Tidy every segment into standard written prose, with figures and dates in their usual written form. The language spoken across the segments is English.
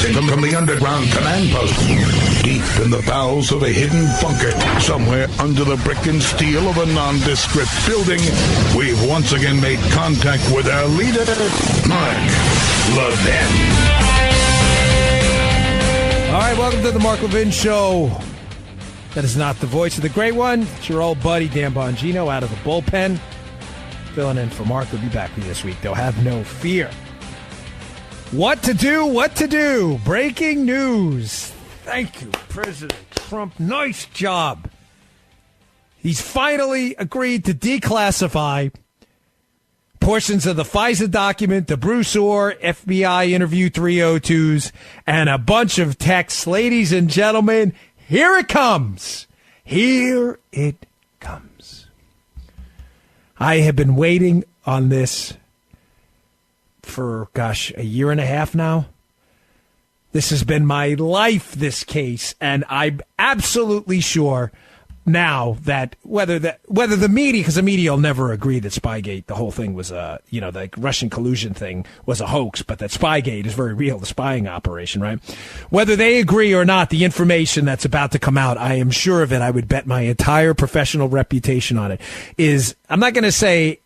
Broadcasting from the underground command post, deep in the bowels of a hidden bunker, somewhere under the brick and steel of a nondescript building, we've once again made contact with our leader, Mark Levin. All right, welcome to the Mark Levin Show. That is not the voice of the great one. It's your old buddy, Dan Bongino, out of the bullpen. Filling in for Mark. We'll be back with you this week, though. Have no fear. What to do. Breaking news. Thank you, President Trump. Nice job. He's finally agreed to declassify portions of the FISA document, the Bruce Orr FBI interview 302s, and a bunch of texts. Ladies and gentlemen, here it comes. Here it comes. I have been waiting on this for, a year and a half now. This has been my life, this case, and I'm absolutely sure now that whether the media, because the media will never agree that Spygate, the whole thing was the Russian collusion thing was a hoax, but that Spygate is very real, the spying operation, right? Whether they agree or not, the information that's about to come out, I am sure of it. I would bet my entire professional reputation on it. I'm not going to say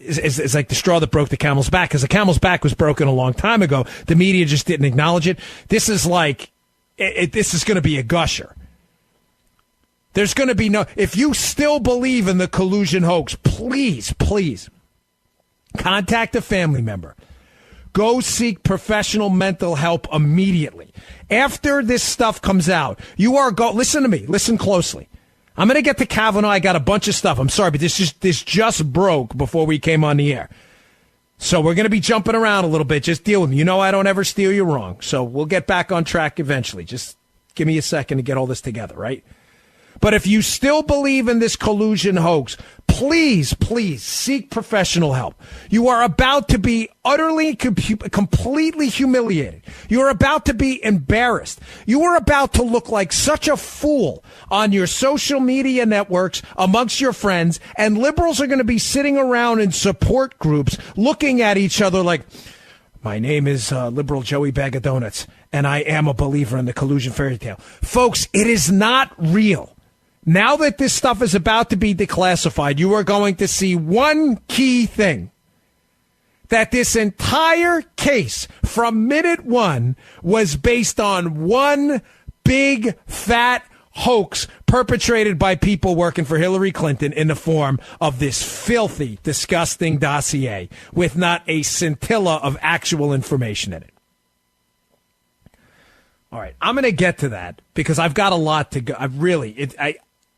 it's like the straw that broke the camel's back, because the camel's back was broken a long time ago. The media just didn't acknowledge it. This is this is going to be a gusher. There's going to be if you still believe in the collusion hoax, please contact a family member. Go seek professional mental help immediately. After this stuff comes out, listen to me, listen closely. I'm going to get to Kavanaugh. I got a bunch of stuff. I'm sorry, but this just broke before we came on the air. So we're going to be jumping around a little bit. Just deal with me. You know I don't ever steer you wrong. So we'll get back on track eventually. Just give me a second to get all this together, right? But if you still believe in this collusion hoax, please seek professional help. You are about to be utterly, completely humiliated. You are about to be embarrassed. You are about to look like such a fool on your social media networks amongst your friends, and liberals are going to be sitting around in support groups looking at each other like, my name is Liberal Joey Bag of Donuts, and I am a believer in the collusion fairy tale. Folks, it is not real. Now that this stuff is about to be declassified, you are going to see one key thing. That this entire case from minute one was based on one big fat hoax perpetrated by people working for Hillary Clinton in the form of this filthy, disgusting dossier with not a scintilla of actual information in it. All right, I'm going to get to that because I've got a lot to go.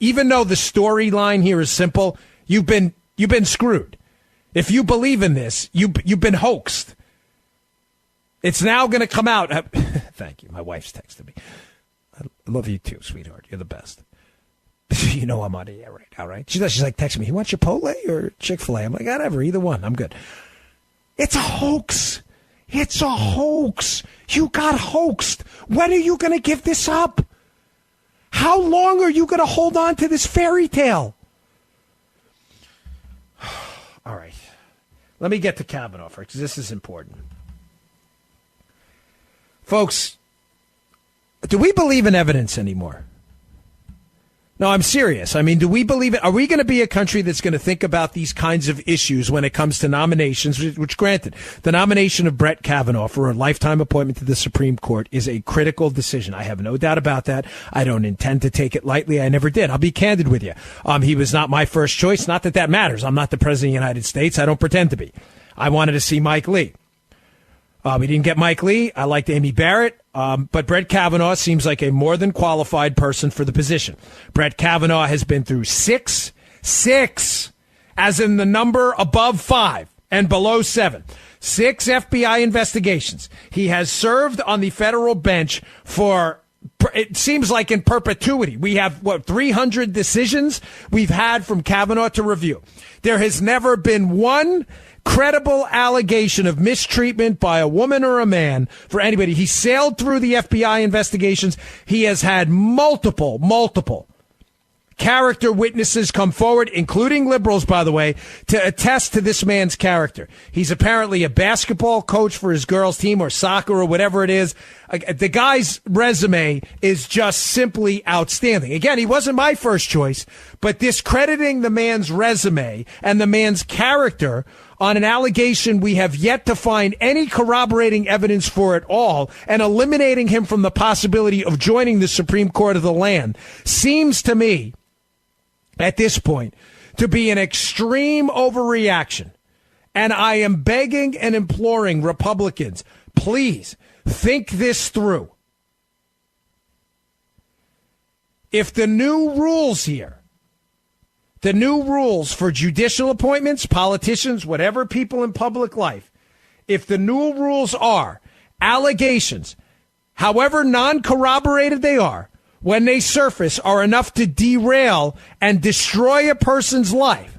Even though the storyline here is simple, you've been screwed. If you believe in this, you've been hoaxed. It's now going to come out. Thank you. My wife's texted me. I love you too, sweetheart. You're the best. You know I'm on the air right now, right? She's like texting me. You want Chipotle or Chick-fil-A? I'm like, whatever, either one. I'm good. It's a hoax. It's a hoax. You got hoaxed. When are you going to give this up? How long are you going to hold on to this fairy tale? All right. Let me get to Kavanaugh first, because this is important. Folks, do we believe in evidence anymore? No, I'm serious. I mean, do we believe it? Are we going to be a country that's going to think about these kinds of issues when it comes to nominations, which granted, the nomination of Brett Kavanaugh for a lifetime appointment to the Supreme Court is a critical decision. I have no doubt about that. I don't intend to take it lightly. I never did. I'll be candid with you. He was not my first choice. Not that matters. I'm not the president of the United States. I don't pretend to be. I wanted to see Mike Lee. We didn't get Mike Lee. I liked Amy Barrett. But Brett Kavanaugh seems like a more than qualified person for the position. Brett Kavanaugh has been through six, as in the number above 5 and below 7. 6 FBI investigations. He has served on the federal bench for, it seems like in perpetuity. We have, 300 decisions we've had from Kavanaugh to review. There has never been one credible allegation of mistreatment by a woman or a man for anybody. He sailed through the FBI investigations. He has had multiple character witnesses come forward, including liberals, by the way, to attest to this man's character. He's apparently a basketball coach for his girls' team or soccer or whatever it is. The guy's resume is just simply outstanding. Again, he wasn't my first choice, but discrediting the man's resume and the man's character on an allegation we have yet to find any corroborating evidence for at all, and eliminating him from the possibility of joining the Supreme Court of the land seems to me, at this point, to be an extreme overreaction. And I am begging and imploring Republicans, please think this through. If the new rules here, the new rules for judicial appointments, politicians, whatever people in public life, if the new rules are allegations, however non-corroborated they are, when they surface, are enough to derail and destroy a person's life,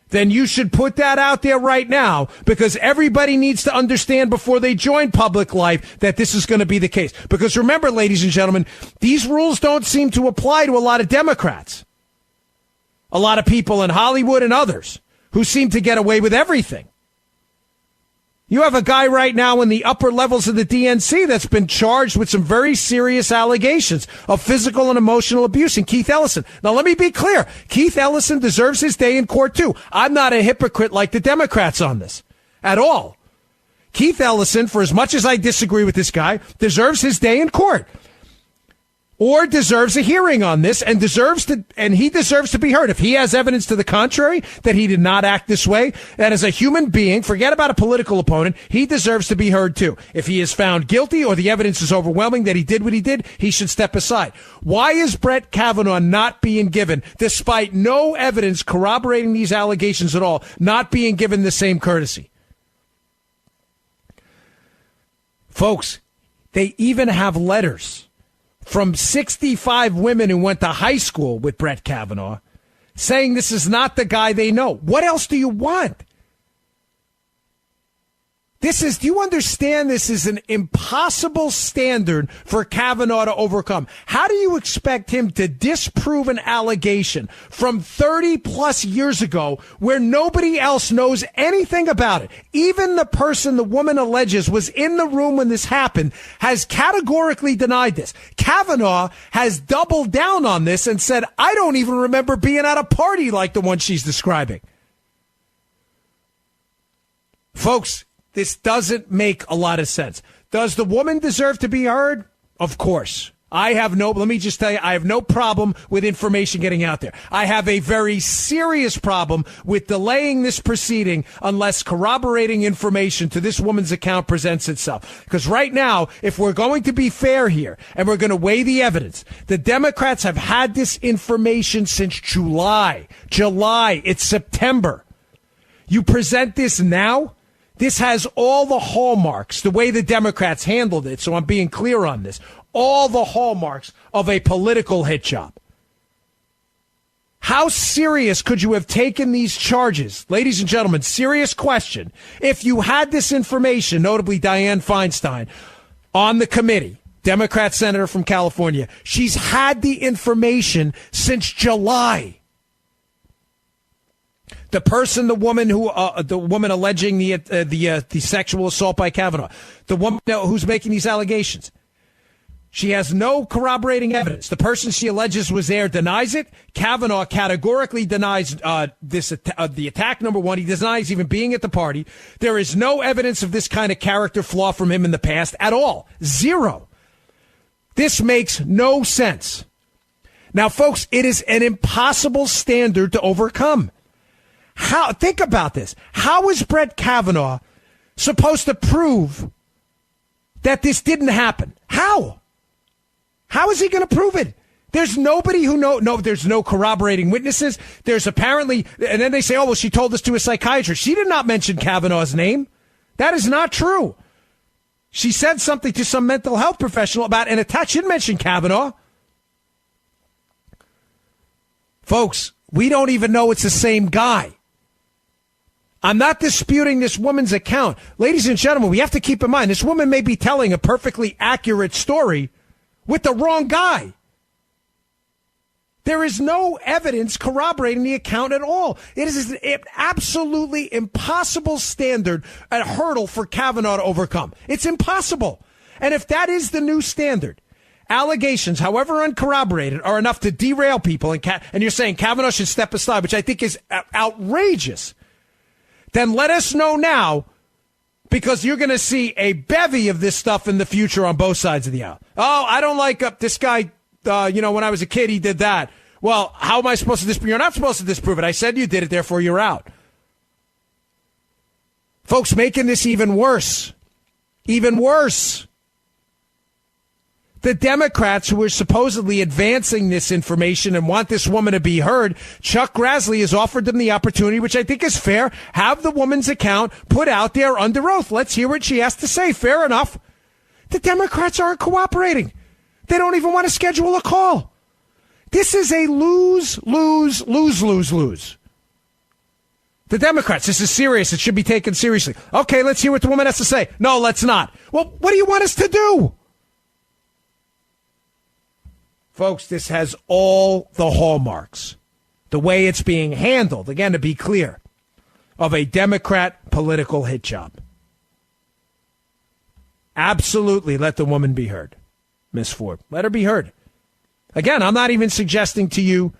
then you should put that out there right now, because everybody needs to understand before they join public life that this is going to be the case. Because remember, ladies and gentlemen, these rules don't seem to apply to a lot of Democrats. A lot of people in Hollywood and others who seem to get away with everything. You have a guy right now in the upper levels of the DNC that's been charged with some very serious allegations of physical and emotional abuse, and Keith Ellison. Now, let me be clear. Keith Ellison deserves his day in court, too. I'm not a hypocrite like the Democrats on this at all. Keith Ellison, for as much as I disagree with this guy, deserves his day in court. Or deserves a hearing on this, and he deserves to be heard. If he has evidence to the contrary, that he did not act this way, that as a human being, forget about a political opponent, he deserves to be heard too. If he is found guilty or the evidence is overwhelming that he did what he did, he should step aside. Why is Brett Kavanaugh not being given, despite no evidence corroborating these allegations at all, not being given the same courtesy? Folks, they even have letters from 65 women who went to high school with Brett Kavanaugh saying this is not the guy they know. What else do you want? Do you understand this is an impossible standard for Kavanaugh to overcome? How do you expect him to disprove an allegation from 30 plus years ago where nobody else knows anything about it? Even the person the woman alleges was in the room when this happened has categorically denied this. Kavanaugh has doubled down on this and said, I don't even remember being at a party like the one she's describing. Folks, this doesn't make a lot of sense. Does the woman deserve to be heard? Of course. Let me just tell you, I have no problem with information getting out there. I have a very serious problem with delaying this proceeding unless corroborating information to this woman's account presents itself. Because right now, if we're going to be fair here and we're going to weigh the evidence, the Democrats have had this information since July. It's September. You present this now? This has all the hallmarks, the way the Democrats handled it, so I'm being clear on this, all the hallmarks of a political hit job. How serious could you have taken these charges? Ladies and gentlemen, serious question. If you had this information, notably Dianne Feinstein, on the committee, Democrat senator from California, she's had the information since July. The woman alleging the sexual assault by Kavanaugh, the woman who's making these allegations, she has no corroborating evidence. The person she alleges was there denies it. Kavanaugh categorically denies the attack. Number one, he denies even being at the party. There is no evidence of this kind of character flaw from him in the past at all. Zero. This makes no sense. Now, folks, it is an impossible standard to overcome. Think about this. How is Brett Kavanaugh supposed to prove that this didn't happen? How? How is he going to prove it? There's nobody who there's no corroborating witnesses. There's apparently, and then they say, oh, well, she told this to a psychiatrist. She did not mention Kavanaugh's name. That is not true. She said something to some mental health professional about an attack. She didn't mention Kavanaugh. Folks, we don't even know it's the same guy. I'm not disputing this woman's account. Ladies and gentlemen, we have to keep in mind, this woman may be telling a perfectly accurate story with the wrong guy. There is no evidence corroborating the account at all. It is an absolutely impossible standard, a hurdle for Kavanaugh to overcome. It's impossible. And if that is the new standard, allegations, however uncorroborated, are enough to derail people, and you're saying Kavanaugh should step aside, which I think is outrageous, then let us know now, because you're going to see a bevy of this stuff in the future on both sides of the aisle. Oh, I don't like this guy. When I was a kid, he did that. Well, how am I supposed to disprove? You're not supposed to disprove it. I said you did it, therefore you're out. Folks, making this even worse. Even worse. The Democrats who are supposedly advancing this information and want this woman to be heard, Chuck Grassley has offered them the opportunity, which I think is fair, have the woman's account put out there under oath. Let's hear what she has to say. Fair enough. The Democrats aren't cooperating. They don't even want to schedule a call. This is a lose, lose, lose, lose, lose. The Democrats, this is serious. It should be taken seriously. Okay, let's hear what the woman has to say. No, let's not. Well, what do you want us to do? Folks, this has all the hallmarks, the way it's being handled, again, to be clear, of a Democrat political hit job. Absolutely let the woman be heard. Miss Ford, let her be heard. Again, I'm not even suggesting to you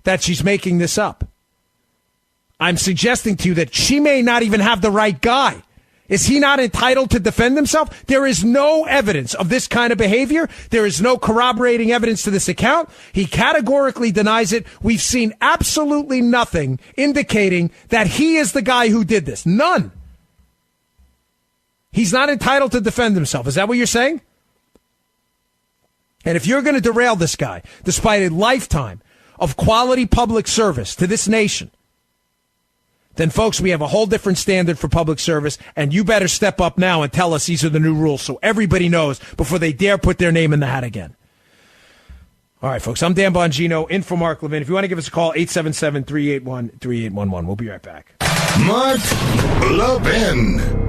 that she's making this up. I'm suggesting to you that she may not even have the right guy. Is he not entitled to defend himself? There is no evidence of this kind of behavior. There is no corroborating evidence to this account. He categorically denies it. We've seen absolutely nothing indicating that he is the guy who did this. None. He's not entitled to defend himself. Is that what you're saying? And if you're going to derail this guy, despite a lifetime of quality public service to this nation, then, folks, we have a whole different standard for public service, and you better step up now and tell us these are the new rules so everybody knows before they dare put their name in the hat again. All right, folks, I'm Dan Bongino, in for Mark Levin. If you want to give us a call, 877-381-3811. We'll be right back. Mark Levin.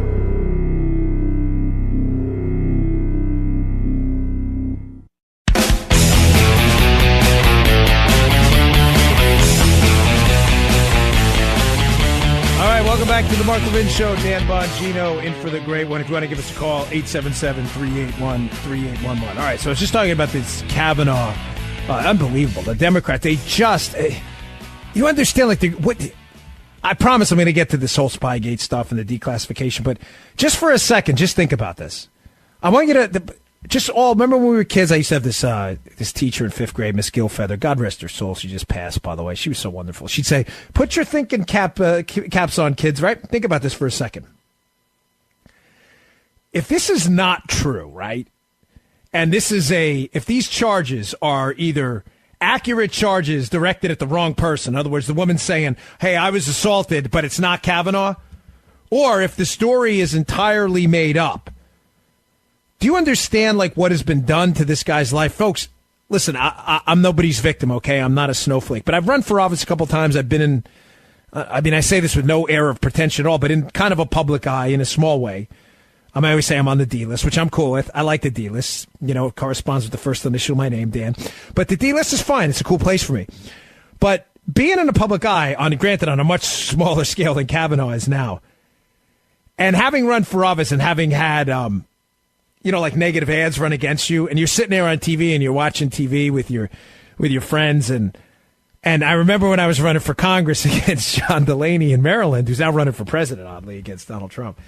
Welcome back to the Mark Levin Show. Dan Bongino in for the great one. If you want to give us a call, 877-381-3811. All right, so I was just talking about this Kavanaugh. Unbelievable. The Democrats, they just... you understand, like, I promise I'm going to get to this whole Spygate stuff and the declassification, but just for a second, just think about this. I want you to... remember when we were kids, I used to have this teacher in 5th grade, Miss Gilfeather. God rest her soul. She just passed, by the way. She was so wonderful. She'd say, put your thinking caps on, kids, right? Think about this for a second. If this is not true, right? And if these charges are either accurate charges directed at the wrong person, in other words, the woman saying, hey, I was assaulted, but it's not Kavanaugh, or if the story is entirely made up, do you understand, like, what has been done to this guy's life? Folks, listen, I'm nobody's victim, okay? I'm not a snowflake. But I've run for office a couple times. I've been in, I say this with no air of pretension at all, but in kind of a public eye in a small way. I always say I'm on the D list, which I'm cool with. I like the D list. You know, it corresponds with the first initial of my name, Dan. But the D list is fine. It's a cool place for me. But being in a public eye, granted, on a much smaller scale than Kavanaugh is now, and having run for office and having had... like negative ads run against you, and you're sitting there on TV and you're watching TV with your friends. And I remember when I was running for Congress against John Delaney in Maryland, who's now running for president, oddly, against Donald Trump.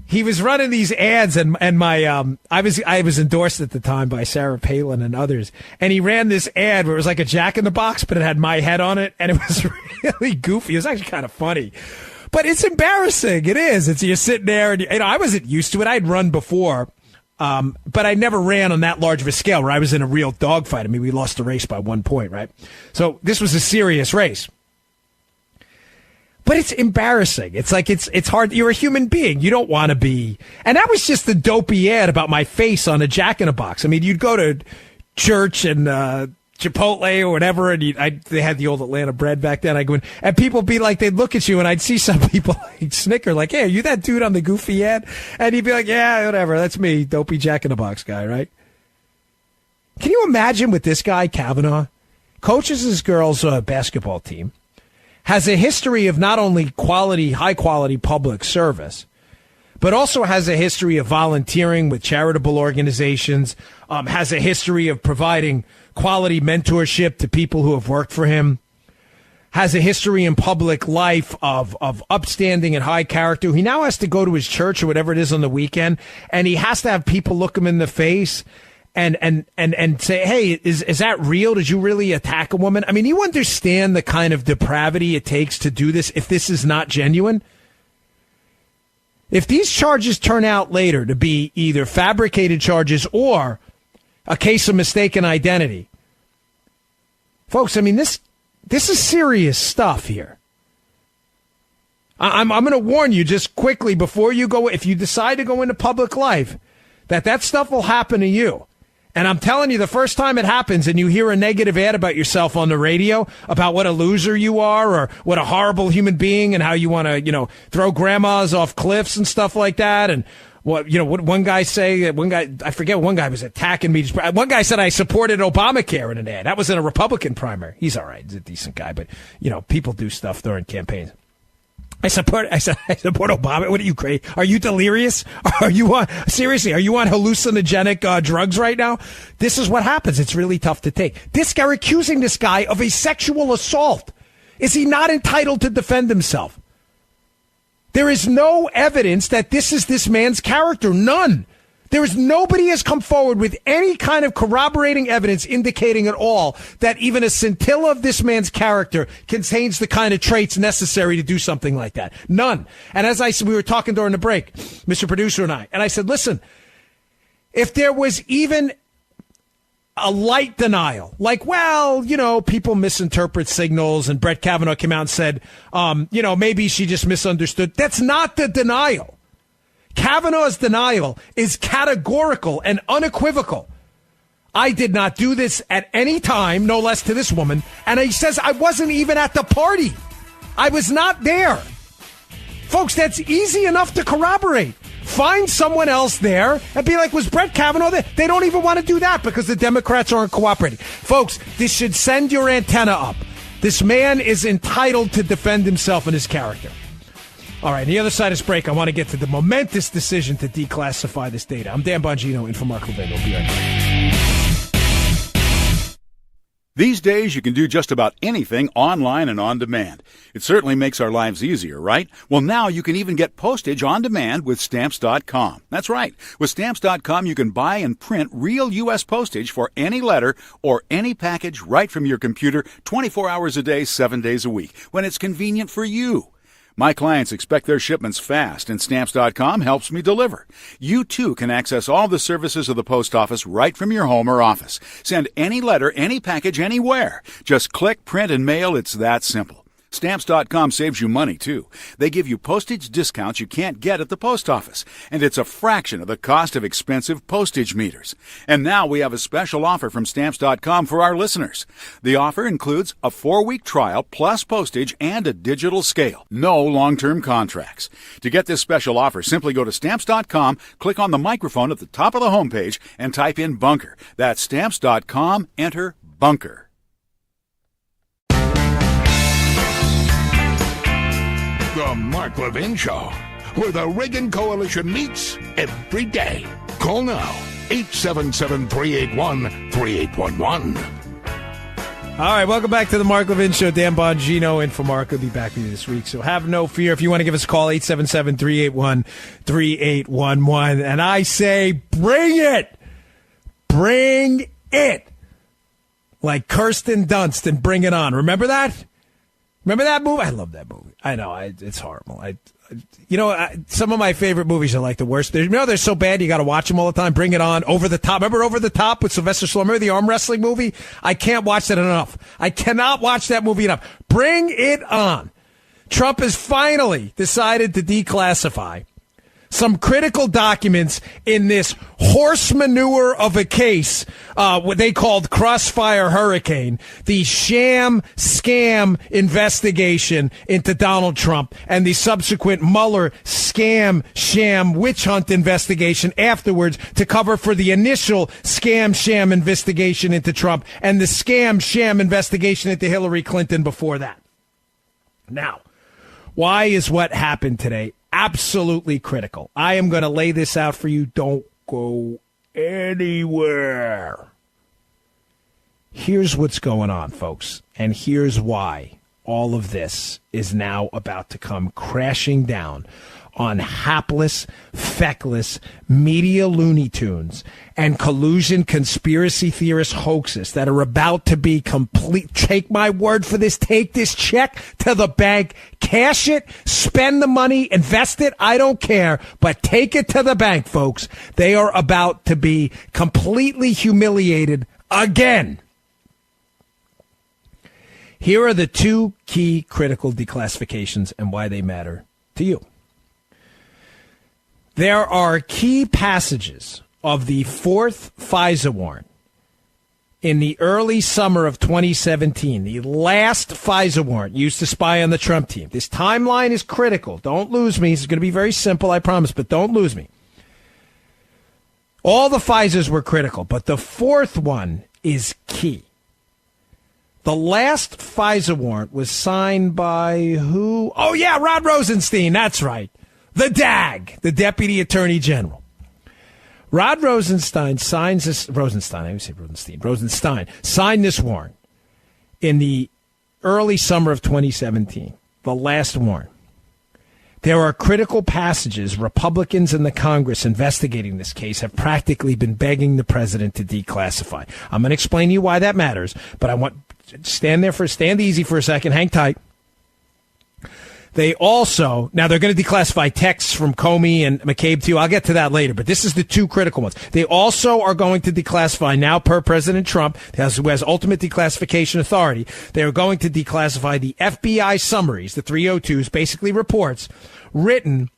He was running these ads, and my I was endorsed at the time by Sarah Palin and others, and he ran this ad where it was like a Jack in the Box, but it had my head on it, and it was really goofy. It was actually kind of funny. But it's embarrassing. It is. You're sitting there, and I wasn't used to it. I'd run before, but I never ran on that large of a scale where I was in a real dogfight. I mean, we lost the race by 1 point, right? So this was a serious race. But it's embarrassing. It's like it's hard. You're a human being. You don't want to be. And that was just the dopey ad about my face on a Jack in a Box. I mean, you'd go to church and Chipotle or whatever, and they had the old Atlanta bread back then. I go in, and people be like, they'd look at you, and I'd see some people like snicker, like, hey, are you that dude on the goofy ad? And he'd be like, yeah, whatever, that's me, dopey Jack in the Box guy, right? Can you imagine with this guy, Kavanaugh? coaches his girls' basketball team, has a history of not only high-quality public service, but also has a history of volunteering with charitable organizations, has a history of providing quality mentorship to people who have worked for him, has a history in public life of upstanding and high character. He now has to go to his church or whatever it is on the weekend, and he has to have people look him in the face and say, hey, is that real? Did you really attack a woman? I mean, you understand the kind of depravity it takes to do this if this is not genuine? If these charges turn out later to be either fabricated charges or a case of mistaken identity, folks, I mean, this is serious stuff here. I'm going to warn you just quickly before you go, if you decide to go into public life, that stuff will happen to you. And I'm telling you, the first time it happens and you hear a negative ad about yourself on the radio, about what a loser you are or what a horrible human being and how you want to, throw grandmas off cliffs and stuff like that. And what one guy say, I forget, one guy was attacking me. One guy said I supported Obamacare in an ad. That was in a Republican primary. He's all right. He's a decent guy. But, people do stuff during campaigns. I support Obama. What are you, crazy? Are you delirious? Are you on hallucinogenic drugs right now? This is what happens. It's really tough to take. This guy accusing this guy of a sexual assault. Is he not entitled to defend himself? There is no evidence that this is this man's character. None. Nobody has come forward with any kind of corroborating evidence indicating at all that even a scintilla of this man's character contains the kind of traits necessary to do something like that. None. And as I said, we were talking during the break, Mr. Producer and I said, listen, if there was even a light denial, like, people misinterpret signals and Brett Kavanaugh came out and said, maybe she just misunderstood. That's not the denial. Kavanaugh's denial is categorical and unequivocal. I did not do this at any time, no less to this woman. And he says I wasn't even at the party. I was not there. Folks, that's easy enough to corroborate. Find someone else there and be like, was Brett Kavanaugh there? They don't even want to do that because the Democrats aren't cooperating. Folks, this should send your antenna up. This man is entitled to defend himself and his character. All right, on the other side of this break, I want to get to the momentous decision to declassify this data. I'm Dan Bongino in for Mark Levin. We'll be right back. These days, you can do just about anything online and on demand. It certainly makes our lives easier, right? Well, now you can even get postage on demand with Stamps.com. That's right. With Stamps.com, you can buy and print real U.S. postage for any letter or any package right from your computer 24 hours a day, 7 days a week, when it's convenient for you. My clients expect their shipments fast, and Stamps.com helps me deliver. You, too, can access all the services of the post office right from your home or office. Send any letter, any package, anywhere. Just click, print, and mail. It's that simple. Stamps.com saves you money, too. They give you postage discounts you can't get at the post office, and it's a fraction of the cost of expensive postage meters. And now we have a special offer from Stamps.com for our listeners. The offer includes a 4-week trial plus postage and a digital scale. No long-term contracts. To get this special offer, simply go to Stamps.com, click on the microphone at the top of the homepage, and type in Bunker. That's Stamps.com, enter Bunker. The Mark Levin Show, where the Reagan Coalition meets every day. Call now, 877-381-3811. All right, welcome back to the Mark Levin Show. Dan Bongino in for Mark. Will be back with you this week, so have no fear. If you want to give us a call, 877-381-3811. And I say, bring it! Bring it! Like Kirsten Dunst and Bring It On. Remember that? Remember that movie? I love that movie. I know, it's horrible. Some of my favorite movies are like the worst. They're so bad you got to watch them all the time. Bring It On, Over the Top. Remember Over the Top with Sylvester Stallone? Remember the arm wrestling movie? I can't watch that enough. I cannot watch that movie enough. Bring It On. Trump has finally decided to declassify some critical documents in this horse manure of a case, what they called Crossfire Hurricane, the sham scam investigation into Donald Trump and the subsequent Mueller scam scam, sham, witch hunt investigation afterwards to cover for the initial scam, sham investigation into Trump and the scam, sham investigation into Hillary Clinton before that. Now, why is what happened today absolutely critical? I am going to lay this out for you. Don't go anywhere. Here's what's going on, folks, and here's why all of this is now about to come crashing down on hapless, feckless media Looney Tunes and collusion conspiracy theorist hoaxes that are about to be complete. Take my word for this. Take this check to the bank, cash it, spend the money, invest it. I don't care, but take it to the bank, folks. They are about to be completely humiliated again. Here are the two key critical declassifications and why they matter to you. There are key passages of the fourth FISA warrant in the early summer of 2017, the last FISA warrant used to spy on the Trump team. This timeline is critical. Don't lose me. It's going to be very simple, I promise, but don't lose me. All the FISAs were critical, but the fourth one is key. The last FISA warrant was signed by who? Oh, yeah, Rod Rosenstein. That's right. The DAG, the Deputy Attorney General. Rod Rosenstein signed this warrant in the early summer of 2017, the last warrant. There are critical passages. Republicans in the Congress investigating this case have practically been begging the president to declassify. I'm going to explain to you why that matters, but I want stand easy for a second, hang tight. They also, now they're going to declassify texts from Comey and McCabe too. I'll get to that later, but this is the two critical ones. They also are going to declassify, now per President Trump, who has ultimate declassification authority, they are going to declassify the FBI summaries, the 302s, basically reports written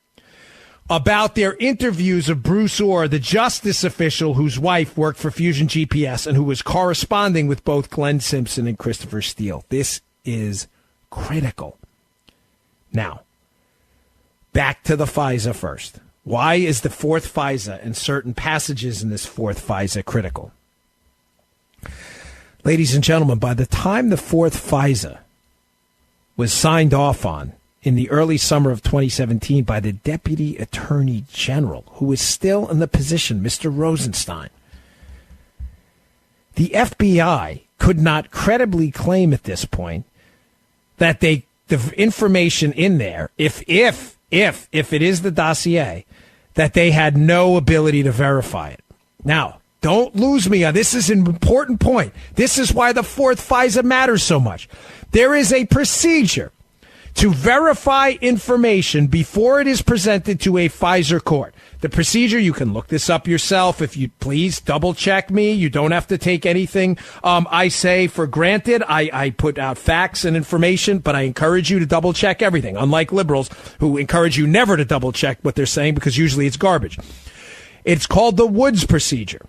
about their interviews of Bruce Orr, the justice official whose wife worked for Fusion GPS and who was corresponding with both Glenn Simpson and Christopher Steele. This is critical. Now, back to the FISA first. Why is the fourth FISA and certain passages in this fourth FISA critical? Ladies and gentlemen, by the time the fourth FISA was signed off on in the early summer of 2017 by the Deputy Attorney General, who is still in the position, Mr. Rosenstein, the FBI could not credibly claim at this point that the information in there, if it is the dossier, that they had no ability to verify it. Now, don't lose me on this. Is an important point. This is why the fourth FISA matters so much. There is a procedure to verify information before it is presented to a FISA court. The procedure, you can look this up yourself. If you please double check me. You don't have to take anything I say for granted. I put out facts and information, but I encourage you to double check everything, unlike liberals who encourage you never to double check what they're saying because usually it's garbage. It's called the Woods procedure.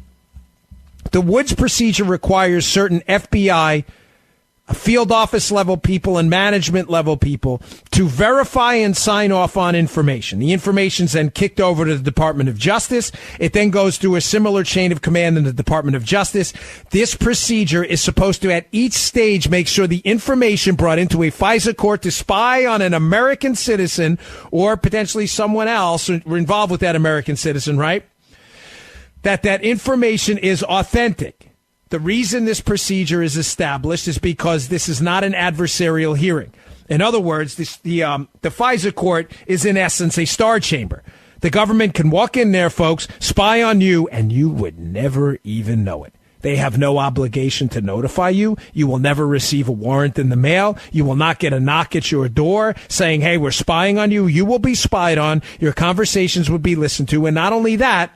The Woods procedure requires certain FBI field office level people and management level people to verify and sign off on information. The information's then kicked over to the Department of Justice. It then goes through a similar chain of command in the Department of Justice. This procedure is supposed to, at each stage, make sure the information brought into a FISA court to spy on an American citizen or potentially someone else involved with that American citizen, right? That information is authentic. The reason this procedure is established is because this is not an adversarial hearing. In other words, the FISA court is in essence a star chamber. The government can walk in there, folks, spy on you, and you would never even know it. They have no obligation to notify you. You will never receive a warrant in the mail. You will not get a knock at your door saying, hey, we're spying on you. You will be spied on. Your conversations will be listened to. And not only that,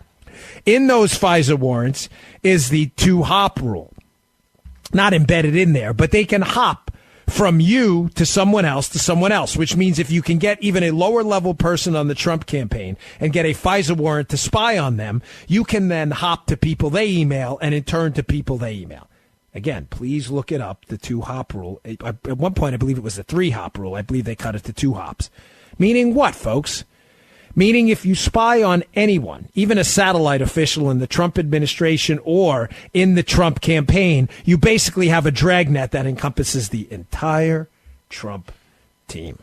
in those FISA warrants is the two-hop rule. Not embedded in there, but they can hop from you to someone else, which means if you can get even a lower-level person on the Trump campaign and get a FISA warrant to spy on them, you can then hop to people they email and in turn to people they email. Again, please look it up, the two-hop rule. At one point, I believe it was the three-hop rule. I believe they cut it to two hops. Meaning what, folks? Meaning if you spy on anyone, even a satellite official in the Trump administration or in the Trump campaign, you basically have a dragnet that encompasses the entire Trump team.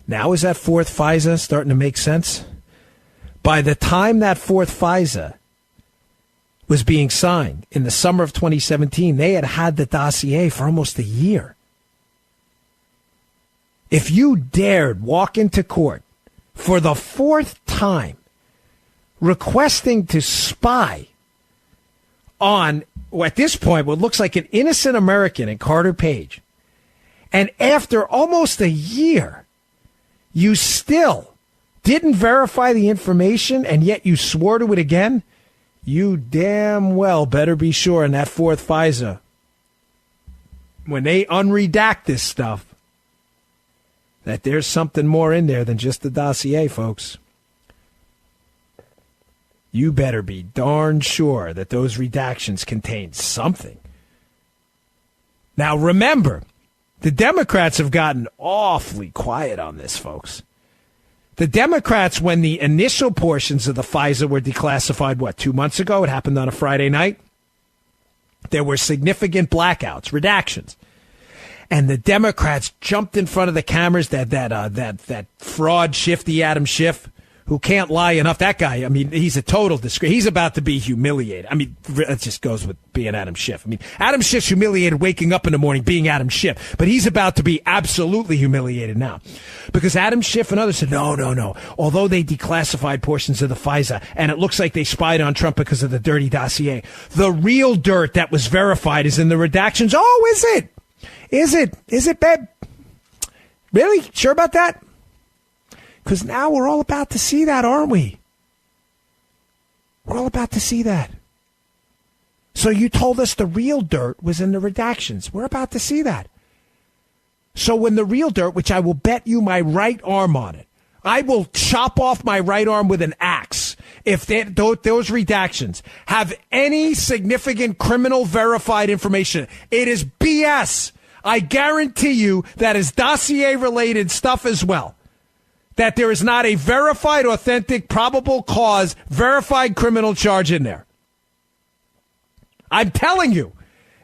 Now is that fourth FISA starting to make sense? By the time that fourth FISA was being signed in the summer of 2017, they had the dossier for almost a year. If you dared walk into court for the fourth time requesting to spy on, at this point, what looks like an innocent American in Carter Page, and after almost a year, you still didn't verify the information, and yet you swore to it again, you damn well better be sure in that fourth FISA, when they unredact this stuff, that there's something more in there than just the dossier, folks. You better be darn sure that those redactions contain something. Now, remember, the Democrats have gotten awfully quiet on this, folks. The Democrats, when the initial portions of the FISA were declassified, 2 months ago? It happened on a Friday night. There were significant blackouts, redactions. And the Democrats jumped in front of the cameras, that fraud shifty Adam Schiff, who can't lie enough. That guy, I mean, he's a total disgrace. He's about to be humiliated. I mean, it just goes with being Adam Schiff. I mean, Adam Schiff's humiliated waking up in the morning being Adam Schiff, but he's about to be absolutely humiliated now. Because Adam Schiff and others said, no. Although they declassified portions of the FISA, and it looks like they spied on Trump because of the dirty dossier, the real dirt that was verified is in the redactions. Oh, is it? Is it, babe? Really? Sure about that? Because now we're all about to see that, aren't we? We're all about to see that. So you told us the real dirt was in the redactions. We're about to see that. So when the real dirt, which I will bet you my right arm on it, I will chop off my right arm with an axe if those redactions have any significant criminal verified information. It is BS. I guarantee you that is dossier-related stuff as well. That there is not a verified, authentic, probable cause, verified criminal charge in there. I'm telling you,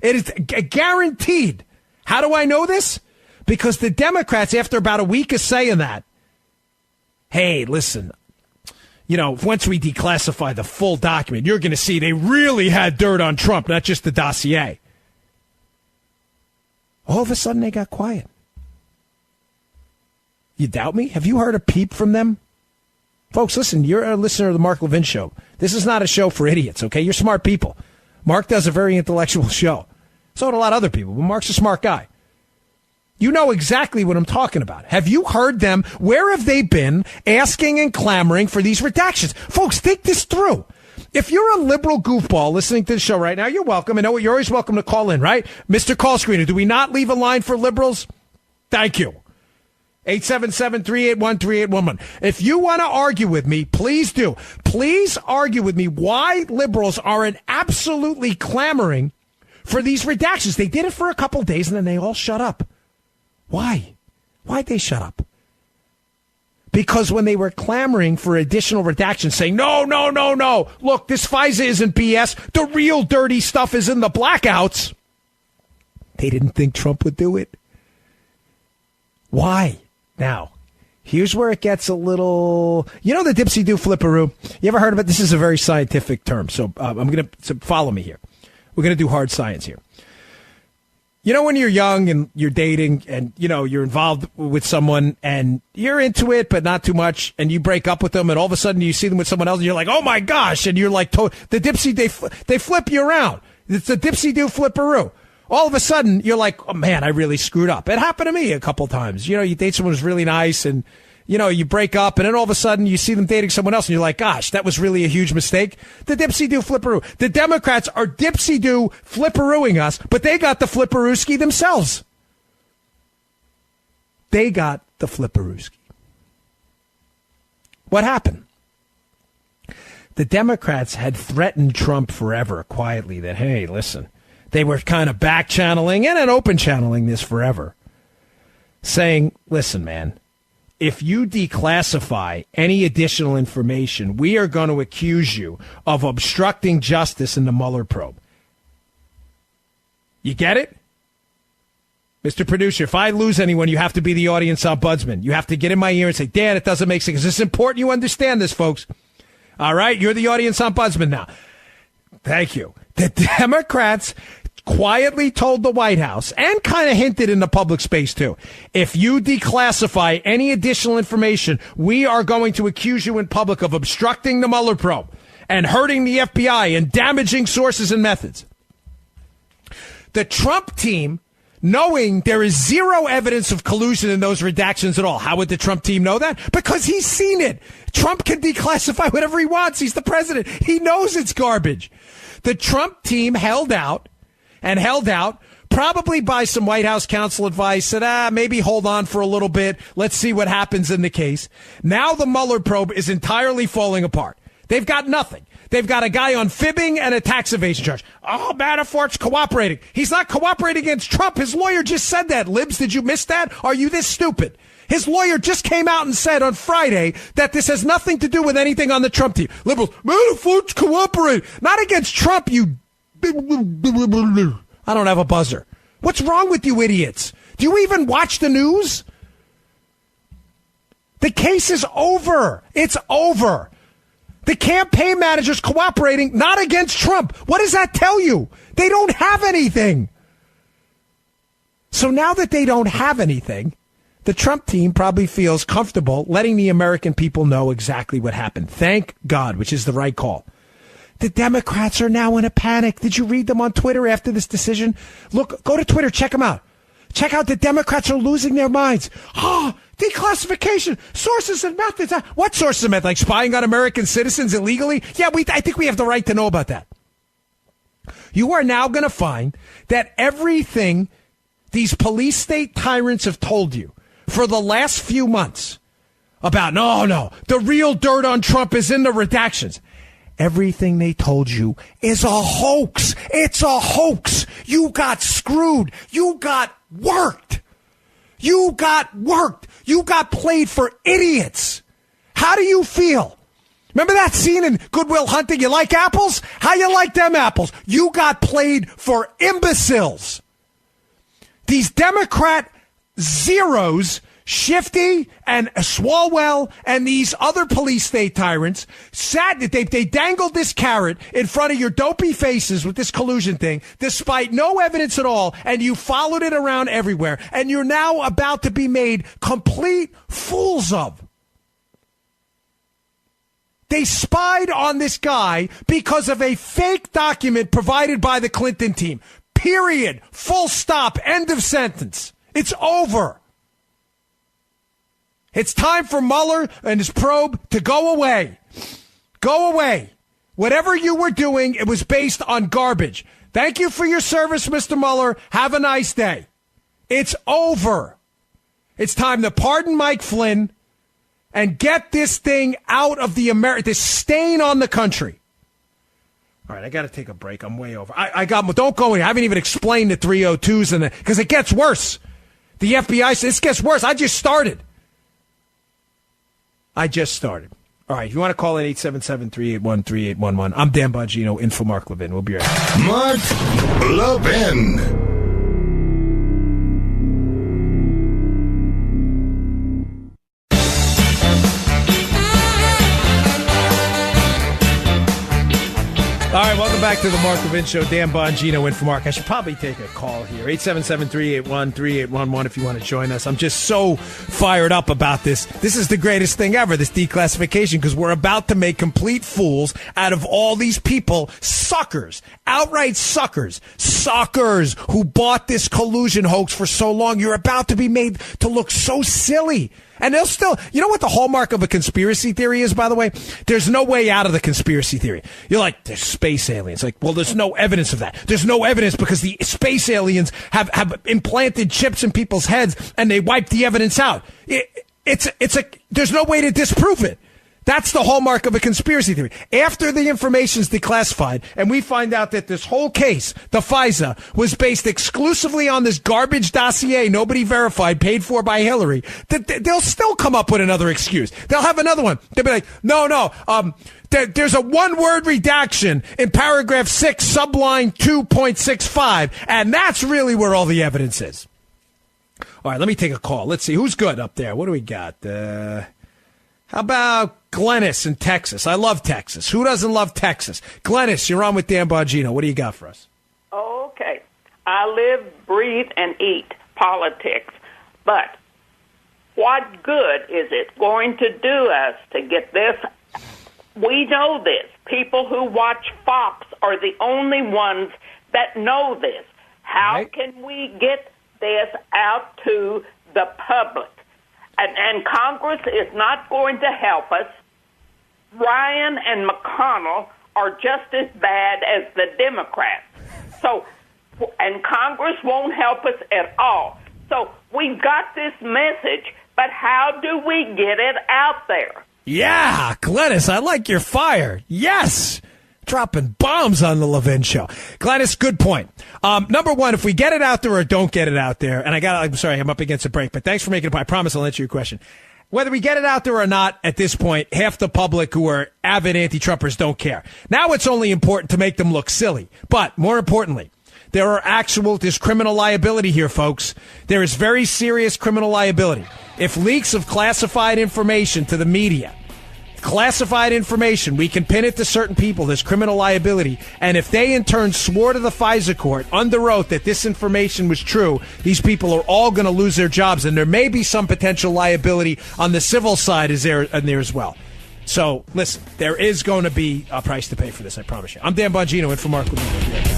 it is guaranteed. How do I know this? Because the Democrats, after about a week of saying that, hey, listen, once we declassify the full document, you're going to see they really had dirt on Trump, not just the dossier. All of a sudden, they got quiet. You doubt me? Have you heard a peep from them? Folks, listen, you're a listener of the Mark Levin Show. This is not a show for idiots, okay? You're smart people. Mark does a very intellectual show. So do a lot of other people, but Mark's a smart guy. You know exactly what I'm talking about. Have you heard them? Where have they been asking and clamoring for these redactions? Folks, think this through. If you're a liberal goofball listening to the show right now, you're welcome. I know you're always welcome to call in, right? Mr. Call Screener, do we not leave a line for liberals? Thank you. 877-381-3811. If you want to argue with me, please do. Please argue with me why liberals aren't absolutely clamoring for these redactions. They did it for a couple days and then they all shut up. Why? Why'd they shut up? Because when they were clamoring for additional redactions, saying, no. Look, this FISA isn't BS. The real dirty stuff is in the blackouts. They didn't think Trump would do it. Why? Now, here's where it gets a little, the dipsy-do flipperoo. You ever heard of it? This is a very scientific term. So I'm going to follow me here. We're going to do hard science here. When you're young and you're dating and, you're involved with someone and you're into it, but not too much, and you break up with them and all of a sudden you see them with someone else and you're like, oh my gosh. And you're like, the dipsy, they flip you around. It's the dipsy-do flipperoo. All of a sudden you're like, oh man, I really screwed up. It happened to me a couple times. You date someone who's really nice and, you break up and then all of a sudden you see them dating someone else and you're like, gosh, that was really a huge mistake. The dipsy-do flipperoo. The Democrats are dipsy-do flipperooing us, but they got the flipperooski themselves. They got the flipperooski. What happened? The Democrats had threatened Trump forever quietly that, hey, listen, they were kind of back channeling and then open channeling this forever, saying, listen, man, if you declassify any additional information, we are going to accuse you of obstructing justice in the Mueller probe. You get it? Mr. Producer, if I lose anyone, you have to be the audience ombudsman. You have to get in my ear and say, Dan, it doesn't make sense. This is important you understand this, folks. All right? You're the audience ombudsman now. Thank you. The Democrats quietly told the White House, and kind of hinted in the public space too, if you declassify any additional information, we are going to accuse you in public of obstructing the Mueller probe and hurting the FBI and damaging sources and methods. The Trump team, knowing there is zero evidence of collusion in those redactions at all. How would the Trump team know that? Because he's seen it. Trump can declassify whatever he wants. He's the president. He knows it's garbage. The Trump team held out, probably by some White House counsel advice, said, maybe hold on for a little bit. Let's see what happens in the case. Now the Mueller probe is entirely falling apart. They've got nothing. They've got a guy on fibbing and a tax evasion charge. Oh, Manafort's cooperating. He's not cooperating against Trump. His lawyer just said that. Libs, did you miss that? Are you this stupid? His lawyer just came out and said on Friday that this has nothing to do with anything on the Trump team. Liberals, Manafort's cooperating. Not against Trump, you... I don't have a buzzer. What's wrong with you idiots? Do you even watch the news? The case is over. It's over. The campaign manager's cooperating, not against Trump. What does that tell you? They don't have anything. So now that they don't have anything, the Trump team probably feels comfortable letting the American people know exactly what happened. Thank God, which is the right call. The Democrats are now in a panic. Did you read them on Twitter after this decision? Look, go to Twitter, check them out. Check out the Democrats are losing their minds. Oh, declassification, sources and methods. What sources and methods? Like spying on American citizens illegally? Yeah, I think we have the right to know about that. You are now going to find that everything these police state tyrants have told you for the last few months about, no, the real dirt on Trump is in the redactions. Everything they told you is a hoax. It's a hoax. You got screwed. You got worked. You got played for idiots. How do you feel? Remember that scene in Good Will Hunting? You like apples? How you like them apples? You got played for imbeciles. These Democrat zeros, Shifty and Swalwell and these other police state tyrants they dangled this carrot in front of your dopey faces with this collusion thing, despite no evidence at all, and you followed it around everywhere, and you're now about to be made complete fools of. They spied on this guy because of a fake document provided by the Clinton team. Period. Full stop. End of sentence. It's over. It's time for Mueller and his probe to go away. Go away. Whatever you were doing, it was based on garbage. Thank you for your service, Mr. Mueller. Have a nice day. It's over. It's time to pardon Mike Flynn and get this thing out of this stain on the country. All right, I got to take a break. I'm way over. Don't go in. I haven't even explained the 302s because it gets worse. The FBI says this gets worse. I just started. All right, if you want to call in 877-381-3811. I'm Dan Bongino, in for Mark Levin. We'll be right back. Mark Levin. All right, welcome back to the Mark Levin Show. Dan Bongino in for Mark. I should probably take a call here. 877-381-3811 if you want to join us. I'm just so fired up about this. This is the greatest thing ever, this declassification, because we're about to make complete fools out of all these people. Suckers. Outright suckers. Suckers who bought this collusion hoax for so long. You're about to be made to look so silly. And they'll still, you know what the hallmark of a conspiracy theory is, by the way? There's no way out of the conspiracy theory. You're like, there's space aliens. Like, well, there's no evidence of that. There's no evidence because the space aliens have implanted chips in people's heads and they wipe the evidence out. There's no way to disprove it. That's the hallmark of a conspiracy theory. After the information is declassified and we find out that this whole case, the FISA, was based exclusively on this garbage dossier nobody verified, paid for by Hillary, they'll still come up with another excuse. They'll have another one. They'll be like, no, there's a one-word redaction in paragraph 6, subline 2.65, and that's really where all the evidence is. All right, let me take a call. Let's see. Who's good up there? What do we got? How about Glennis in Texas? I love Texas. Who doesn't love Texas? Glennis, you're on with Dan Bongino. What do you got for us? Okay. I live, breathe, and eat politics. But what good is it going to do us to get this? We know this. People who watch Fox are the only ones that know this. How can we get this out to the public? And Congress is not going to help us. Ryan and McConnell are just as bad as the Democrats. So, and Congress won't help us at all. So we've got this message, but how do we get it out there? Yeah, Glennis, I like your fire. Yes. Dropping bombs on the Levin show. Glennis, good point. Number one, if we get it out there or don't get it out there, and I'm sorry, I'm up against a break, but thanks for making it. I promise I'll answer your question. Whether we get it out there or not, at this point, half the public who are avid anti-Trumpers don't care. Now it's only important to make them look silly. But more importantly, there's criminal liability here, folks. There is very serious criminal liability. If leaks of classified information to the media, classified information, we can pin it to certain people. There's criminal liability. And if they in turn swore to the FISA court under oath that this information was true, these people are all going to lose their jobs. And there may be some potential liability on the civil side in there as well. So, listen, there is going to be a price to pay for this, I promise you. I'm Dan Bongino in for Mark Levin. We'll be right back.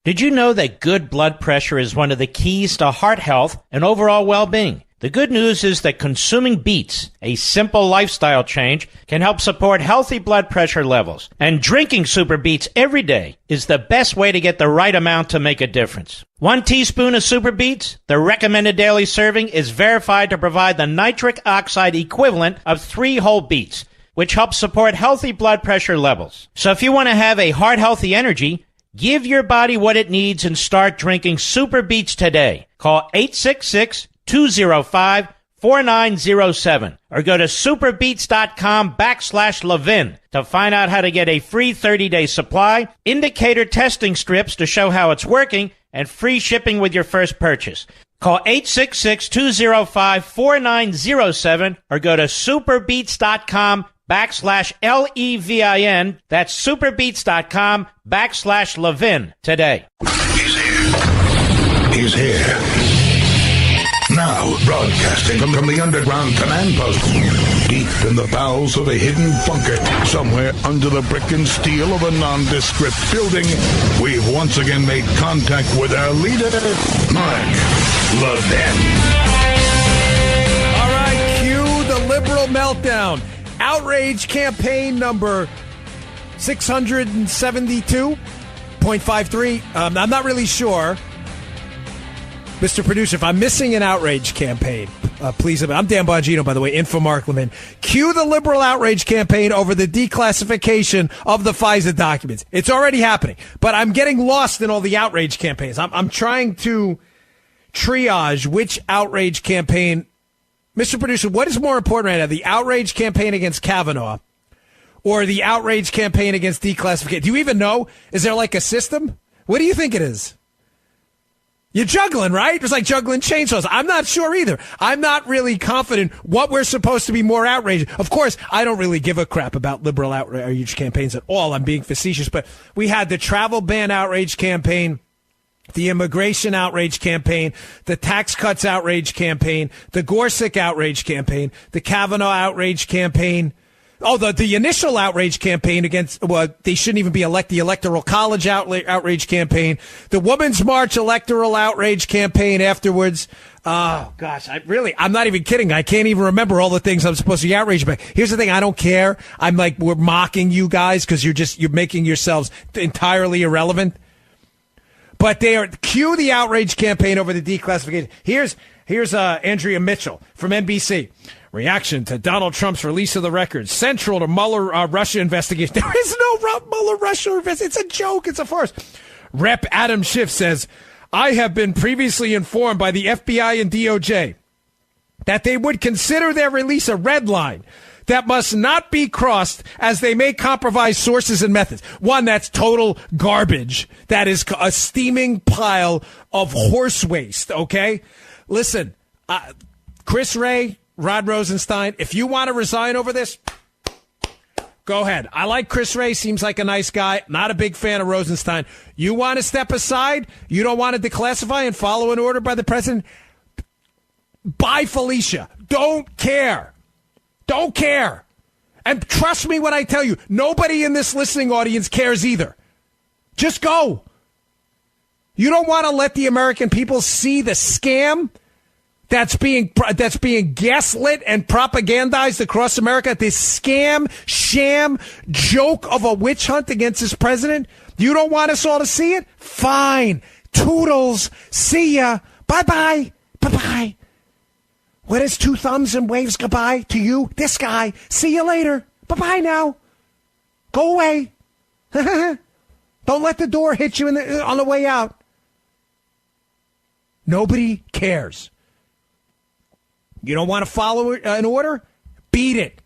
Did you know that good blood pressure is one of the keys to heart health and overall well-being? The good news is that consuming beets, a simple lifestyle change, can help support healthy blood pressure levels. And drinking Super Beets every day is the best way to get the right amount to make a difference. 1 teaspoon of Super Beets, the recommended daily serving, is verified to provide the nitric oxide equivalent of 3 whole beets, which helps support healthy blood pressure levels. So if you want to have a heart-healthy energy, give your body what it needs and start drinking Super Beets today. Call 866-205-4907 or go to superbeets.com/Levin to find out how to get a free 30-day supply, indicator testing strips to show how it's working, and free shipping with your first purchase. Call 866-205-4907 or go to superbeets.com/Levin. That's superbeets.com/Levin today. He's here. Now, broadcasting from the underground command post, deep in the bowels of a hidden bunker, somewhere under the brick and steel of a nondescript building, we've once again made contact with our leader, Mark Levin. All right, cue the liberal meltdown. Outrage campaign number 672.53. I'm not really sure, Mr. Producer, if I'm missing an outrage campaign, please. I'm Dan Bongino, by the way, in for Mark Levin. Cue the liberal outrage campaign over the declassification of the FISA documents. It's already happening, but I'm getting lost in all the outrage campaigns. I'm trying to triage which outrage campaign. Mr. Producer, what is more important right now, the outrage campaign against Kavanaugh or the outrage campaign against declassification? Do you even know? Is there like a system? What do you think it is? You're juggling, right? It's like juggling chainsaws. I'm not sure either. I'm not really confident what we're supposed to be more outraged. Of course, I don't really give a crap about liberal outrage campaigns at all. I'm being facetious, but we had the travel ban outrage campaign, the immigration outrage campaign, the tax cuts outrage campaign, the Gorsuch outrage campaign, the Kavanaugh outrage campaign. Oh, the initial outrage campaign against, well, they shouldn't even be elected, the Electoral College outrage campaign, the Women's March electoral outrage campaign afterwards. Oh, gosh, I'm not even kidding. I can't even remember all the things I'm supposed to be outraged about. Here's the thing. I don't care. I'm like, we're mocking you guys because you're making yourselves entirely irrelevant. But cue the outrage campaign over the declassification. Here's Andrea Mitchell from NBC. Reaction to Donald Trump's release of the records. Central to Mueller Russia investigation. There is no Mueller Russia investigation. It's a joke. It's a farce. Rep. Adam Schiff says, I have been previously informed by the FBI and DOJ that they would consider their release a red line that must not be crossed as they may compromise sources and methods. One, that's total garbage. That is a steaming pile of horse waste, okay? Listen, Chris Wray, Rod Rosenstein, if you want to resign over this, go ahead. I like Chris Wray. Seems like a nice guy. Not a big fan of Rosenstein. You want to step aside? You don't want to declassify and follow an order by the president? Bye, Felicia. Don't care. Don't care. And trust me when I tell you, nobody in this listening audience cares either. Just go. You don't want to let the American people see the scam that's being gaslit and propagandized across America, this scam, sham, joke of a witch hunt against this president. You don't want us all to see it? Fine. Toodles. See ya. Bye-bye. Bye-bye. What is two thumbs and waves goodbye to you? This guy. See you later. Bye-bye now. Go away. Don't let the door hit you on the way out. Nobody cares. You don't want to follow an order? Beat it.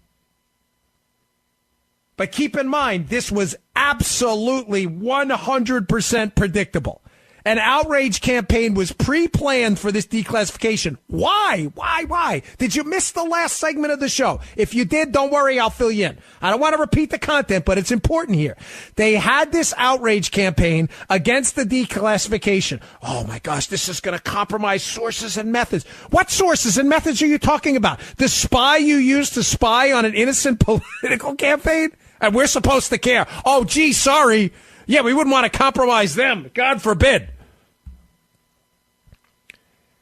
But keep in mind, this was absolutely 100% predictable. An outrage campaign was pre-planned for this declassification. Why? Why? Did you miss the last segment of the show? If you did, don't worry, I'll fill you in. I don't want to repeat the content, but it's important here. They had this outrage campaign against the declassification. Oh my gosh, this is going to compromise sources and methods. What sources and methods are you talking about? The spy you used to spy on an innocent political campaign? And we're supposed to care. Oh, gee, sorry. Yeah, we wouldn't want to compromise them. God forbid.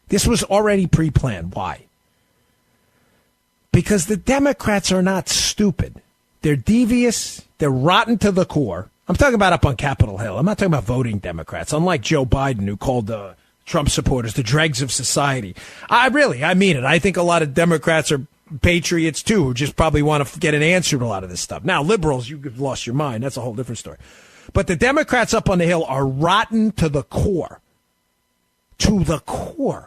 This was already pre-planned. Why? Because the Democrats are not stupid. They're devious. They're rotten to the core. I'm talking about up on Capitol Hill. I'm not talking about voting Democrats, unlike Joe Biden, who called the Trump supporters the dregs of society. I mean it. I think a lot of Democrats are patriots, too, who just probably want to get an answer to a lot of this stuff. Now, liberals, you've lost your mind. That's a whole different story. But the Democrats up on the Hill are rotten to the core. To the core.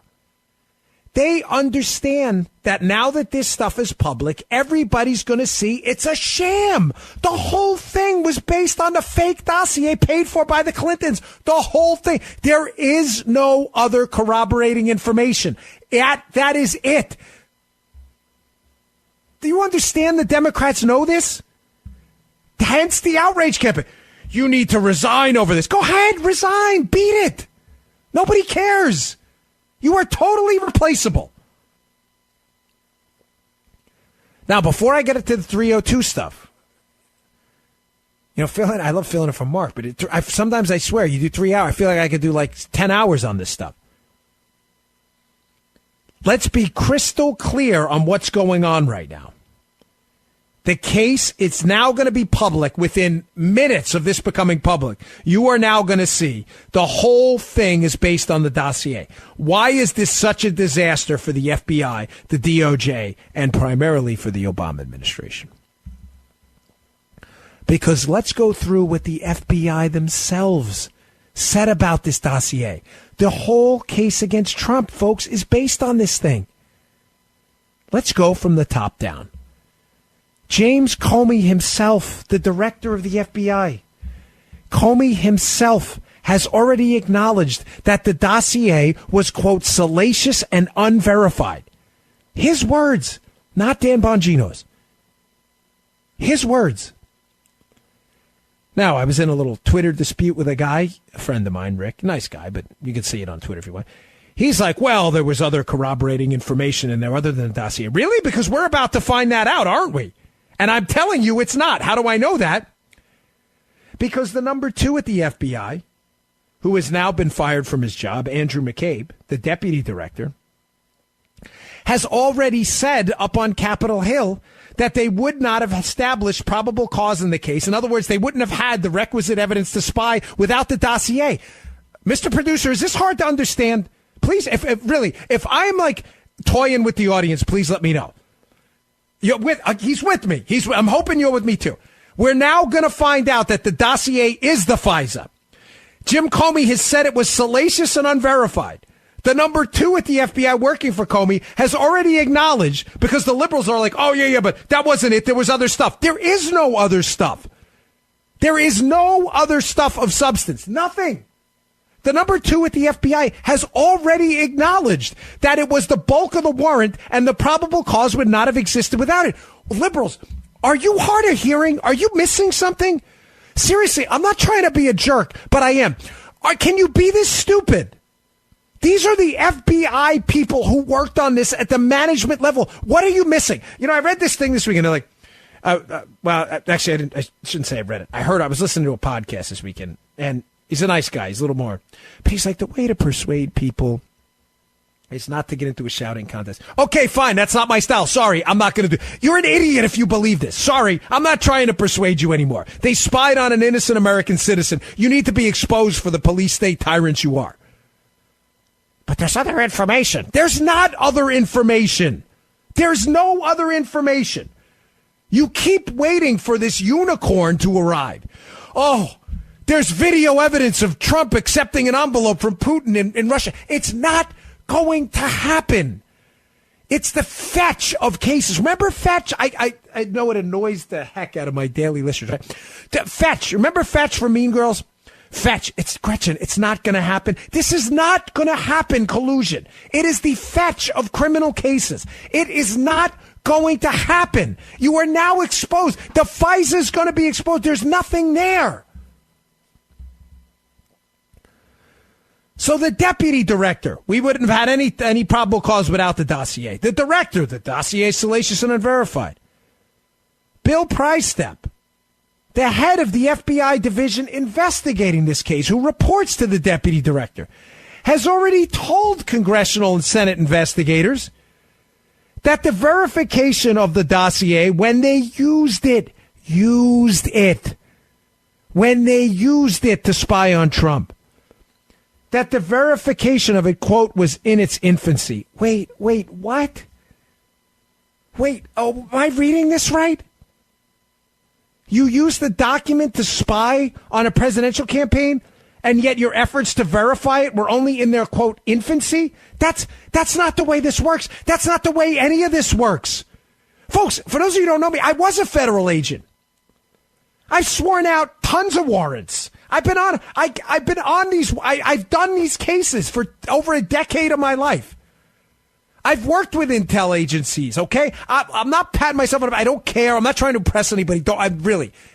They understand that now that this stuff is public, everybody's going to see it's a sham. The whole thing was based on the fake dossier paid for by the Clintons. The whole thing. There is no other corroborating information. That is it. Do you understand the Democrats know this? Hence the outrage campaign. You need to resign over this. Go ahead, resign. Beat it. Nobody cares. You are totally replaceable. Now, before I get into the 302 stuff, I love filling it from Mark, but sometimes I swear, you do 3 hours. I feel like I could do like 10 hours on this stuff. Let's be crystal clear on what's going on right now. The case, it's now going to be public within minutes of this becoming public. You are now going to see the whole thing is based on the dossier. Why is this such a disaster for the FBI, the DOJ, and primarily for the Obama administration? Because let's go through what the FBI themselves said about this dossier. The whole case against Trump, folks, is based on this thing. Let's go from the top down. James Comey himself, the director of the FBI, Comey himself has already acknowledged that the dossier was, quote, salacious and unverified. His words, not Dan Bongino's. His words. Now, I was in a little Twitter dispute with a guy, a friend of mine, Rick, nice guy, but you can see it on Twitter if you want. He's like, well, there was other corroborating information in there other than the dossier. Really? Because we're about to find that out, aren't we? And I'm telling you it's not. How do I know that? Because the number 2 at the FBI, who has now been fired from his job, Andrew McCabe, the deputy director, has already said up on Capitol Hill that they would not have established probable cause in the case. In other words, they wouldn't have had the requisite evidence to spy without the dossier. Mr. Producer, is this hard to understand? Please, if I'm like toying with the audience, please let me know. He's with me. I'm hoping you're with me too. We're now going to find out that the dossier is the FISA. Jim Comey has said it was salacious and unverified. The number 2 at the FBI working for Comey has already acknowledged, because the liberals are like, oh, yeah, but that wasn't it. There was other stuff. There is no other stuff. There is no other stuff of substance. Nothing. The number 2 at the FBI has already acknowledged that it was the bulk of the warrant and the probable cause would not have existed without it. Liberals, are you hard of hearing? Are you missing something? Seriously, I'm not trying to be a jerk, but I am. Can you be this stupid? These are the FBI people who worked on this at the management level. What are you missing? I read this thing this weekend. They're like, actually, I shouldn't say I read it. I was listening to a podcast this weekend, and he's a nice guy. He's a little more. But he's like, the way to persuade people is not to get into a shouting contest. Okay, fine. That's not my style. Sorry, I'm not going to do. You're an idiot if you believe this. Sorry, I'm not trying to persuade you anymore. They spied on an innocent American citizen. You need to be exposed for the police state tyrants you are. But there's other information. There's not other information. There's no other information. You keep waiting for this unicorn to arrive. Oh, there's video evidence of Trump accepting an envelope from Putin in Russia. It's not going to happen. It's the fetch of cases. Remember fetch? I know it annoys the heck out of my daily listeners. Right? Fetch. Remember fetch from Mean Girls? Fetch. It's Gretchen. It's not going to happen. This is not going to happen, collusion. It is the fetch of criminal cases. It is not going to happen. You are now exposed. The FISA is going to be exposed. There's nothing there. So the deputy director, we wouldn't have had any probable cause without the dossier. The director, the dossier is salacious and unverified. Bill Prystep, the head of the FBI division investigating this case, who reports to the deputy director, has already told congressional and Senate investigators that the verification of the dossier, when they used it to spy on Trump, that the verification of it, quote, was in its infancy. Wait, what? Wait, am I reading this right? You used the document to spy on a presidential campaign, and yet your efforts to verify it were only in their, quote, infancy? That's not the way this works. That's not the way any of this works. Folks, for those of you who don't know me, I was a federal agent. I've sworn out tons of warrants. I've done these cases for over a decade of my life. I've worked with intel agencies, okay? I'm not patting myself on the back. I don't care. I'm not trying to impress anybody.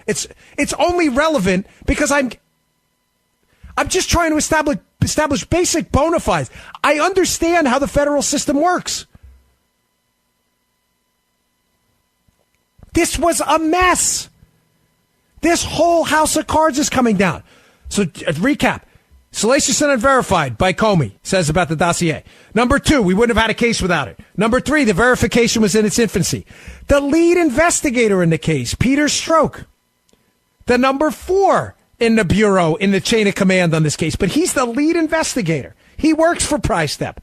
It's only relevant because I'm just trying to establish basic bona fides. I understand how the federal system works. This was a mess. This whole house of cards is coming down. So, recap. Salacious and unverified by Comey, says about the dossier. Number 2, we wouldn't have had a case without it. Number 3, the verification was in its infancy. The lead investigator in the case, Peter Strzok, the number 4 in the bureau, in the chain of command on this case, but he's the lead investigator. He works for Prystep,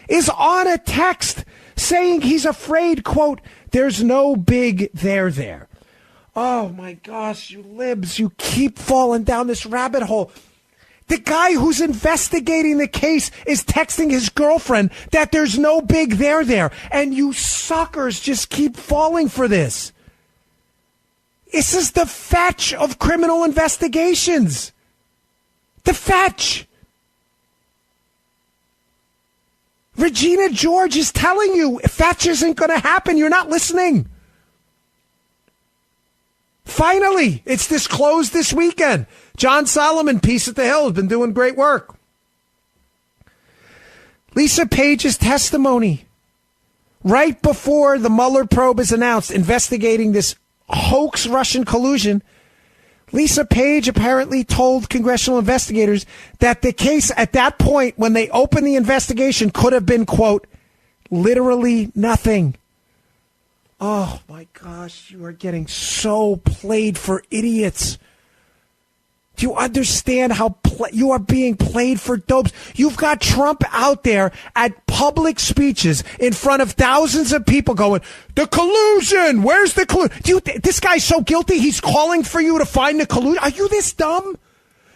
is on a text saying he's afraid, quote, there's no big there. Oh, my gosh, you libs, you keep falling down this rabbit hole. The guy who's investigating the case is texting his girlfriend that there's no big there. And you suckers just keep falling for this. This is the fetch of criminal investigations. The fetch. Regina George is telling you fetch isn't going to happen. You're not listening. Finally, it's disclosed this weekend. John Solomon, Peace at the Hill, has been doing great work. Lisa Page's testimony right before the Mueller probe is announced, investigating this hoax Russian collusion. Lisa Page apparently told congressional investigators that the case at that point, when they opened the investigation, could have been, quote, literally nothing. Oh, my gosh, you are getting so played for idiots. Do you understand how you are being played for dopes? You've got Trump out there at public speeches in front of thousands of people going, the collusion, where's the collusion? This guy's so guilty, he's calling for you to find the collusion. Are you this dumb?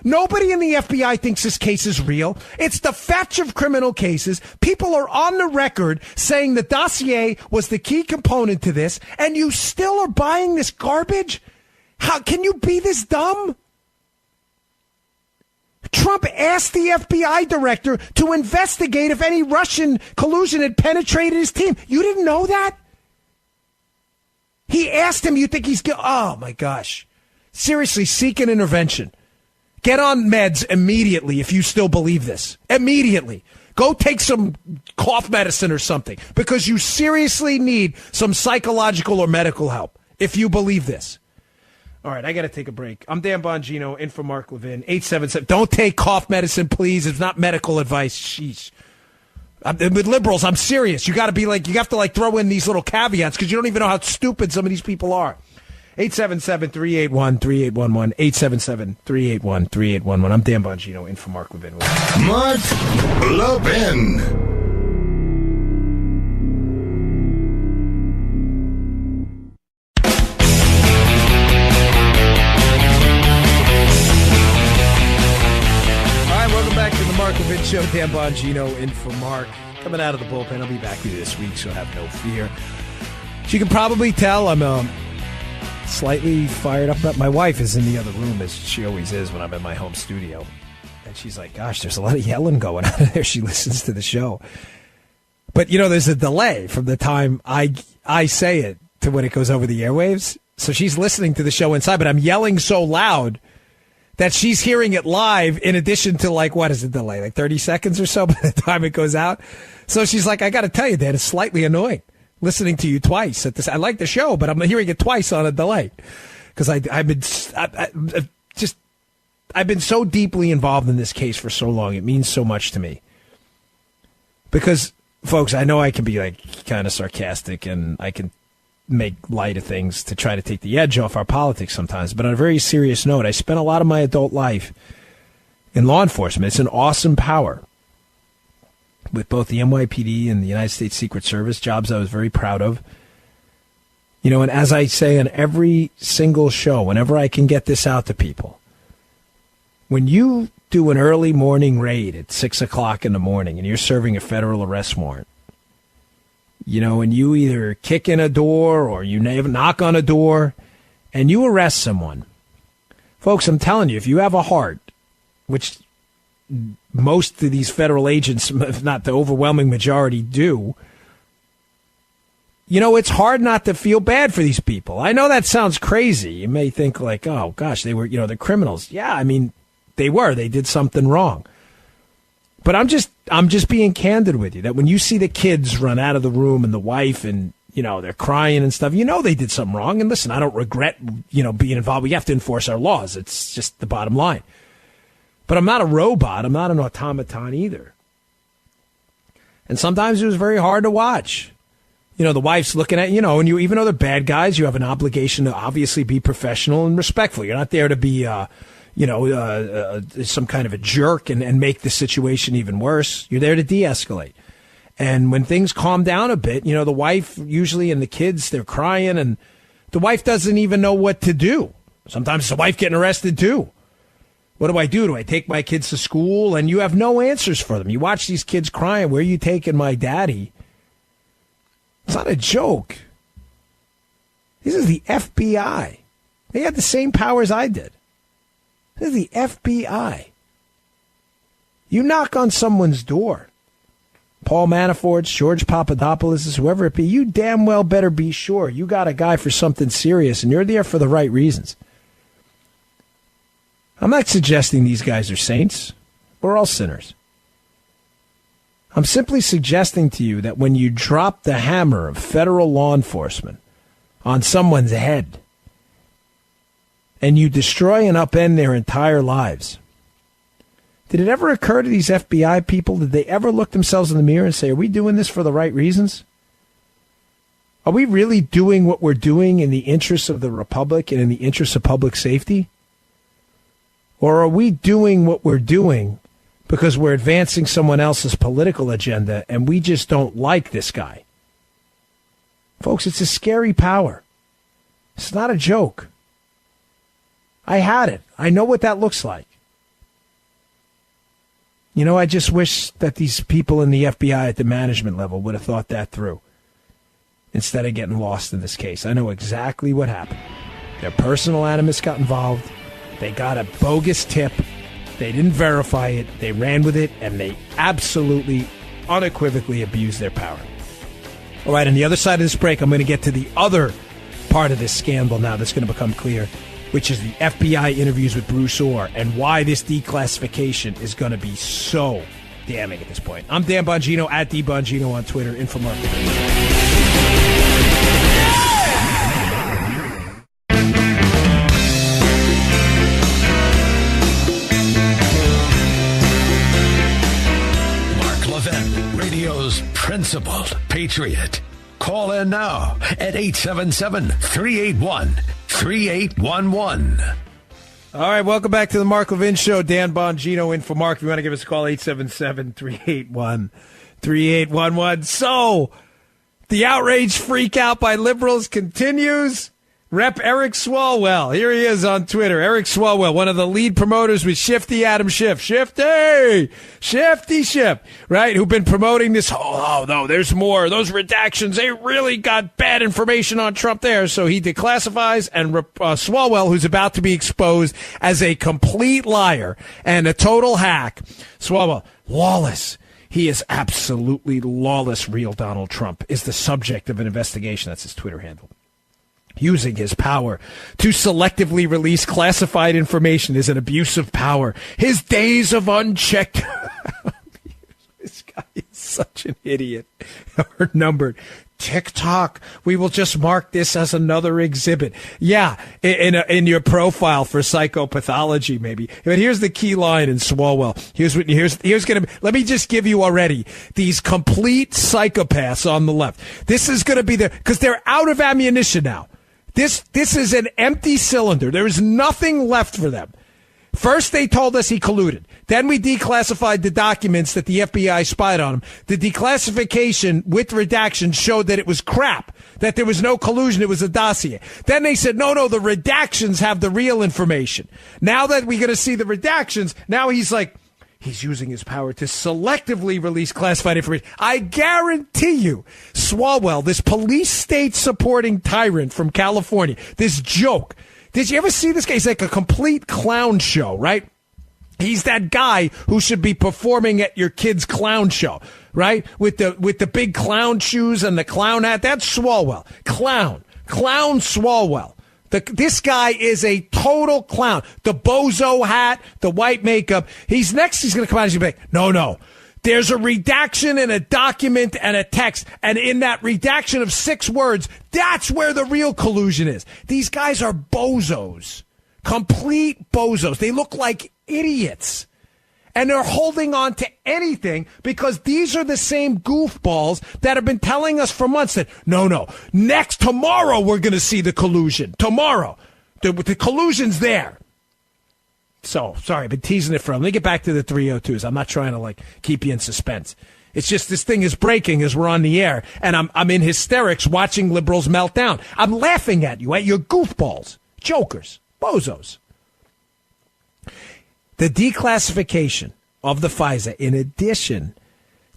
Nobody in the FBI thinks this case is real. It's the fetch of criminal cases. People are on the record saying the dossier was the key component to this, and you still are buying this garbage? How can you be this dumb? Trump asked the FBI director to investigate if any Russian collusion had penetrated his team. You didn't know that? He asked him, you think he's guilty? Oh, my gosh. Seriously, seek an intervention. Get on meds immediately if you still believe this. Immediately. Go take some cough medicine or something because you seriously need some psychological or medical help if you believe this. All right, I got to take a break. I'm Dan Bongino, in for Mark Levin, 877. Don't take cough medicine, please. It's not medical advice. Sheesh. With liberals, I'm serious. You got to be like, you have to like throw in these little caveats because you don't even know how stupid some of these people are. 877-381-3811. 877-381-3811. I'm Dan Bongino, in for Mark Levin. Mark Levin. Mark Levin Show, Dan Bongino in for Mark. Coming out of the bullpen. I'll be back with you this week, so have no fear. As you can probably tell, I'm slightly fired up. But my wife is in the other room, as she always is when I'm in my home studio. And she's like, gosh, there's a lot of yelling going on there. She listens to the show. But, there's a delay from the time I say it to when it goes over the airwaves. So she's listening to the show inside, but I'm yelling so loud that she's hearing it live in addition to, what is the delay? 30 seconds or so by the time it goes out. So she's like, I got to tell you, Dad, it's slightly annoying listening to you twice at this. I like the show, but I'm hearing it twice on a delay because I've been so deeply involved in this case for so long. It means so much to me because, folks, I know I can be kind of sarcastic and I can make light of things to try to take the edge off our politics sometimes. But on a very serious note, I spent a lot of my adult life in law enforcement. It's an awesome power with both the NYPD and the United States Secret Service, jobs I was very proud of. And as I say on every single show, whenever I can get this out to people, when you do an early morning raid at 6 o'clock in the morning and you're serving a federal arrest warrant, and you either kick in a door or you knock on a door and you arrest someone. Folks, I'm telling you, if you have a heart, which most of these federal agents, if not the overwhelming majority, do, it's hard not to feel bad for these people. I know that sounds crazy. You may think oh, gosh, they were, they're criminals. Yeah, they were. They did something wrong. But I'm just being candid with you that when you see the kids run out of the room and the wife and, they're crying and stuff, they did something wrong. And listen, I don't regret, being involved. We have to enforce our laws. It's just the bottom line. But I'm not a robot. I'm not an automaton either. And sometimes it was very hard to watch. The wife's looking at, and you, even though they're bad guys, you have an obligation to obviously be professional and respectful. You're not there to be, some kind of a jerk and make the situation even worse. You're there to de-escalate. And when things calm down a bit, the wife usually and the kids, they're crying and the wife doesn't even know what to do. Sometimes the wife getting arrested too. What do I do? Do I take my kids to school? And you have no answers for them. You watch these kids crying. Where are you taking my daddy? It's not a joke. This is the FBI. They had the same powers I did. This is the FBI. You knock on someone's door, Paul Manafort's, George Papadopoulos', whoever it be, you damn well better be sure you got a guy for something serious and you're there for the right reasons. I'm not suggesting these guys are saints. We're all sinners. I'm simply suggesting to you that when you drop the hammer of federal law enforcement on someone's head, and you destroy and upend their entire lives. Did it ever occur to these FBI people, did they ever look themselves in the mirror and say, are we doing this for the right reasons? Are we really doing what we're doing in the interests of the republic and in the interests of public safety? Or are we doing what we're doing because we're advancing someone else's political agenda and we just don't like this guy? Folks, it's a scary power. It's not a joke. I had it. I know what that looks like. You know, I just wish that these people in the FBI at the management level would have thought that through instead of getting lost in this case. I know exactly what happened. Their personal animus got involved. They got a bogus tip. They didn't verify it. They ran with it, and they absolutely, unequivocally abused their power. All right, on the other side of this break, I'm going to get to the other part of this scandal now that's going to become clear, which is the FBI interviews with Bruce Orr and why this declassification is going to be so damning at this point. I'm Dan Bongino, at DBongino on Twitter, Infomarket. Levin, radio's principled patriot. Call in now at 877-381-3811. All right, welcome back to the Mark Levin Show. Dan Bongino in for Mark. If you want to give us a call, 877-381-3811. So, the outrage freak out by liberals continues. Rep. Eric Swalwell, here he is on Twitter. Eric Swalwell, one of the lead promoters with Shifty Adam Schiff. Shifty Schiff, right? Who've been promoting this. Oh, no, there's more. Those redactions, they really got bad information on Trump there. So he declassifies, and Swalwell, who's about to be exposed as a complete liar and a total hack. Swalwell, lawless. He is absolutely lawless. Real Donald Trump is the subject of an investigation. That's his Twitter handle. Using his power to selectively release classified information is an abuse of power. His days of unchecked... This guy is such an idiot. Are numbered. TikTok. We will just mark this as another exhibit. Yeah, in your profile for psychopathology, maybe. But here's the key line in Swalwell. Here's going to. Let me just give you already these complete psychopaths on the left. This is going to be because they're out of ammunition now. This is an empty cylinder. There is nothing left for them. First, they told us he colluded. Then we declassified the documents that the FBI spied on him. The declassification with redaction showed that it was crap, that there was no collusion. It was a dossier. Then they said, no, the redactions have the real information. Now that we're going to see the redactions, now he's like, he's using his power to selectively release classified information. I guarantee you, Swalwell, this police state supporting tyrant from California, this joke. Did you ever see this guy? He's like a complete clown show, right? He's that guy who should be performing at your kid's clown show, right? With the big clown shoes and the clown hat. That's Swalwell. Clown Swalwell. This guy is a total clown. The bozo hat, the white makeup. He's going to come out and he's going to be like, no. There's a redaction in a document and a text. And in that redaction of 6 words, that's where the real collusion is. These guys are bozos. Complete bozos. They look like idiots. And they're holding on to anything because these are the same goofballs that have been telling us for months that, no, tomorrow we're going to see the collusion. Tomorrow. The collusion's there. So, sorry, I've been teasing it for Let me get back to the 302s. I'm not trying to, keep you in suspense. It's just this thing is breaking as we're on the air, and I'm in hysterics watching liberals melt down. I'm laughing at you, at your goofballs, jokers, bozos. The declassification of the FISA, in addition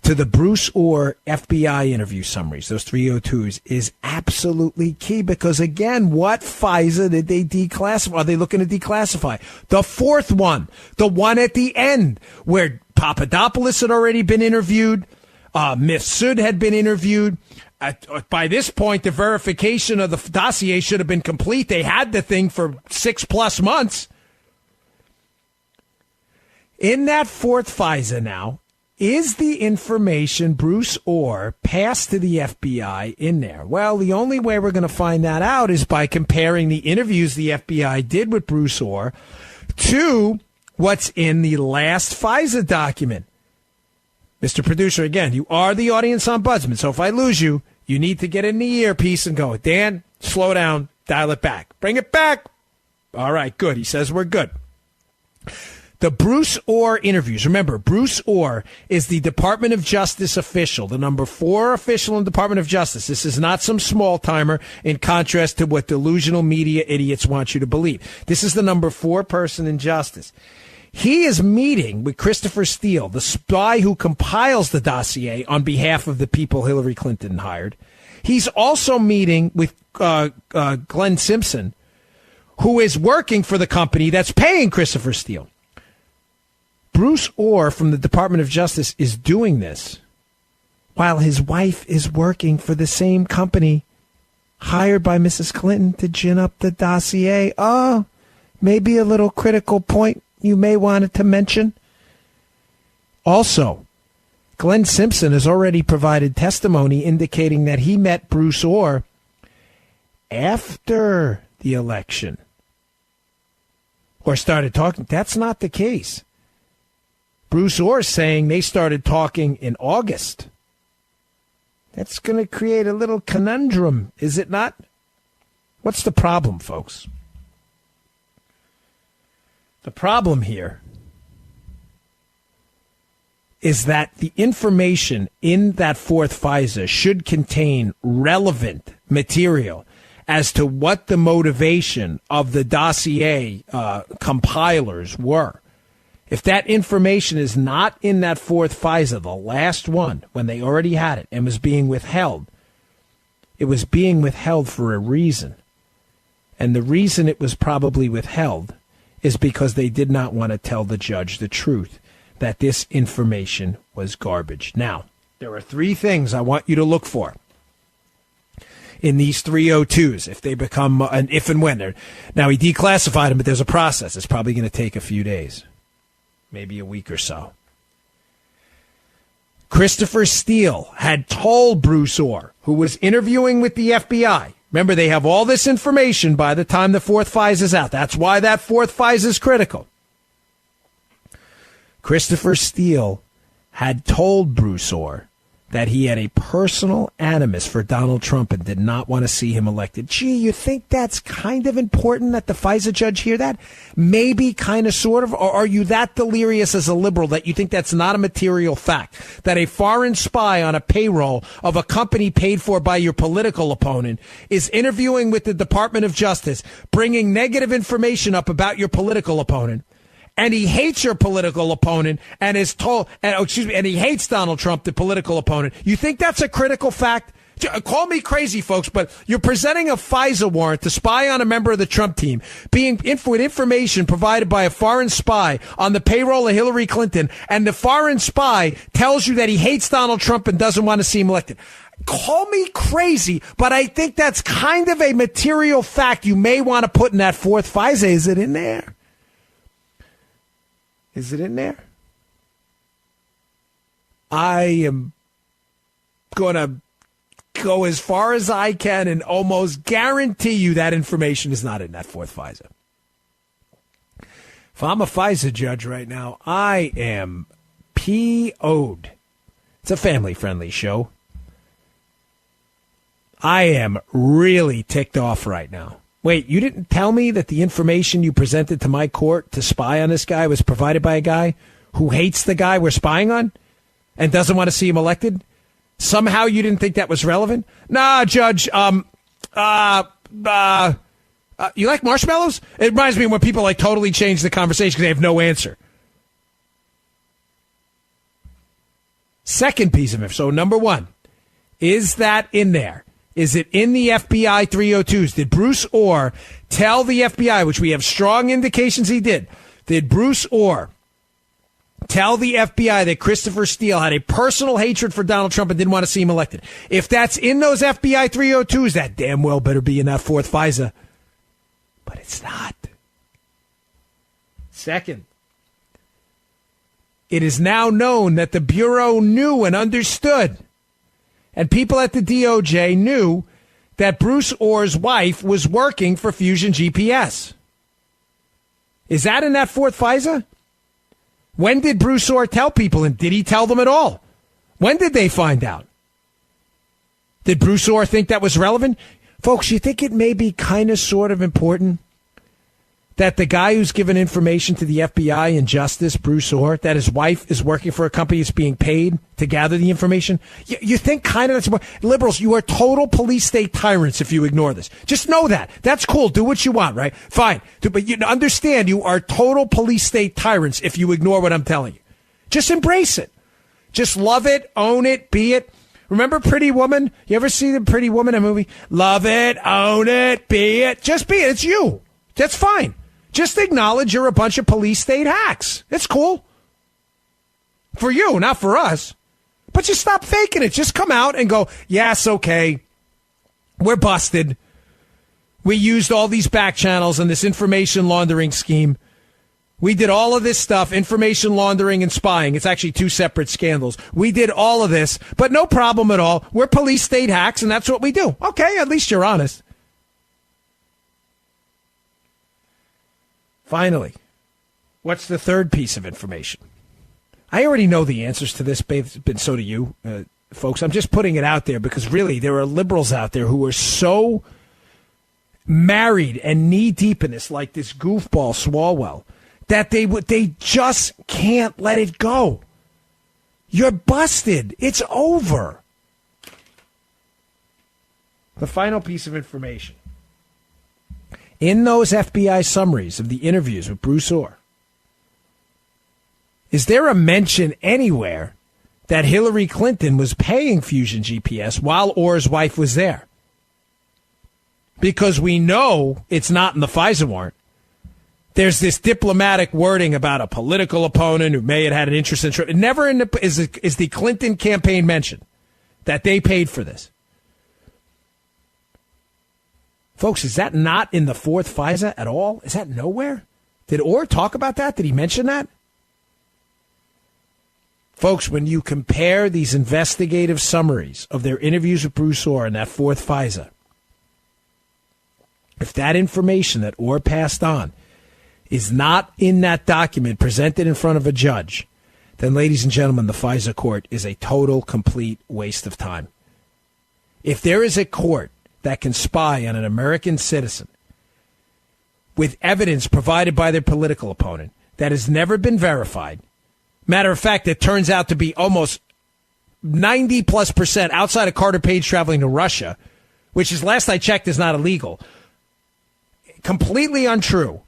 to the Bruce Orr FBI interview summaries, those 302s, is absolutely key because, again, what FISA did they declassify? Are they looking to declassify? The 4th one, the one at the end, where Papadopoulos had already been interviewed, Mifsud had been interviewed. By this point, the verification of the dossier should have been complete. They had the thing for 6+ months. In that 4th FISA now, is the information Bruce Orr passed to the FBI in there? Well, the only way we're going to find that out is by comparing the interviews the FBI did with Bruce Orr to what's in the last FISA document. Mr. Producer, again, you are the audience ombudsman, so if I lose you, you need to get in the earpiece and go, Dan, slow down, dial it back. Bring it back. All right, good. He says we're good. The Bruce Orr interviews. Remember, Bruce Orr is the Department of Justice official, the number 4 official in the Department of Justice. This is not some small timer in contrast to what delusional media idiots want you to believe. This is the number 4 person in justice. He is meeting with Christopher Steele, the spy who compiles the dossier on behalf of the people Hillary Clinton hired. He's also meeting with Glenn Simpson, who is working for the company that's paying Christopher Steele. Bruce Orr from the Department of Justice is doing this while his wife is working for the same company hired by Mrs. Clinton to gin up the dossier. Oh, maybe a little critical point you may want to mention. Also, Glenn Simpson has already provided testimony indicating that he met Bruce Orr after the election or started talking. That's not the case. Bruce Orr is saying they started talking in August. That's going to create a little conundrum, is it not? What's the problem, folks? The problem here is that the information in that 4th FISA should contain relevant material as to what the motivation of the dossier compilers were. If that information is not in that 4th FISA, the last one, when they already had it and was being withheld, it was being withheld for a reason. And the reason it was probably withheld is because they did not want to tell the judge the truth, that this information was garbage. Now, there are 3 things I want you to look for in these 302s, if they become, and if and when they're. Now, he declassified them, but there's a process. It's probably going to take a few days. Maybe a week or so. Christopher Steele had told Bruce Orr, who was interviewing with the FBI. Remember, they have all this information by the time the 4th FISA is out. That's why that 4th FISA is critical. Christopher Steele had told Bruce Orr that he had a personal animus for Donald Trump and did not want to see him elected. Gee, you think that's kind of important that the FISA judge hear that? Maybe, kind of, sort of? Or are you that delirious as a liberal that you think that's not a material fact? That a foreign spy on a payroll of a company paid for by your political opponent is interviewing with the Department of Justice, bringing negative information up about your political opponent, and he hates your political opponent and is told, and he hates Donald Trump, the political opponent. You think that's a critical fact? Call me crazy, folks, but you're presenting a FISA warrant to spy on a member of the Trump team, being with information provided by a foreign spy on the payroll of Hillary Clinton, and the foreign spy tells you that he hates Donald Trump and doesn't want to see him elected. Call me crazy, but I think that's kind of a material fact you may want to put in that 4th FISA. Is it in there? Is it in there? I am going to go as far as I can and almost guarantee you that information is not in that 4th FISA. If I'm a FISA judge right now, I am PO'd. It's a family-friendly show. I am really ticked off right now. Wait, you didn't tell me that the information you presented to my court to spy on this guy was provided by a guy who hates the guy we're spying on and doesn't want to see him elected? Somehow you didn't think that was relevant? Nah, Judge, you like marshmallows? It reminds me of when people like totally change the conversation because they have no answer. Second piece of it. So number 1, is that in there? Is it in the FBI 302s? Did Bruce Orr tell the FBI, which we have strong indications he did Bruce Orr tell the FBI that Christopher Steele had a personal hatred for Donald Trump and didn't want to see him elected? If that's in those FBI 302s, that damn well better be in that 4th FISA. But it's not. Second, it is now known that the Bureau knew and understood, and people at the DOJ knew, that Bruce Orr's wife was working for Fusion GPS. Is that in that 4th FISA? When did Bruce Orr tell people, and did he tell them at all? When did they find out? Did Bruce Orr think that was relevant? Folks, you think it may be kind of sort of important that the guy who's given information to the FBI and Justice, Bruce Orr, that his wife is working for a company that's being paid to gather the information? You think kind of that's more. Liberals, you are total police state tyrants if you ignore this. Just know that. That's cool. Do what you want, right? Fine. But you understand you are total police state tyrants if you ignore what I'm telling you. Just embrace it. Just love it, own it, be it. Remember Pretty Woman? You ever see the Pretty Woman, a movie? Love it, own it, be it. Just be it. It's you. That's fine. Just acknowledge you're a bunch of police state hacks. It's cool. For you, not for us. But just stop faking it. Just come out and go, yes, okay. We're busted. We used all these back channels and this information laundering scheme. We did all of this stuff, information laundering and spying. It's actually two separate scandals. We did all of this, but no problem at all. We're police state hacks, and that's what we do. Okay, at least you're honest. Finally, what's the third piece of information? I already know the answers to this, but so do you, folks. I'm just putting it out there because really there are liberals out there who are so married and knee-deep in this, like this goofball Swalwell, that they just can't let it go. You're busted. It's over. The final piece of information. In those FBI summaries of the interviews with Bruce Orr, is there a mention anywhere that Hillary Clinton was paying Fusion GPS while Orr's wife was there? Because we know it's not in the FISA warrant. There's this diplomatic wording about a political opponent who may have had an interest in. Never is the Clinton campaign mentioned that they paid for this. Folks, is that not in the fourth FISA at all? Is that nowhere? Did Orr talk about that? Did he mention that? Folks, when you compare these investigative summaries of their interviews with Bruce Orr in that fourth FISA, if that information that Orr passed on is not in that document presented in front of a judge, then, ladies and gentlemen, the FISA court is a total, complete waste of time. If there is a court that can spy on an American citizen with evidence provided by their political opponent that has never been verified, matter of fact, it turns out to be almost 90+% outside of Carter Page traveling to Russia, which is, last I checked, is not illegal, completely untrue,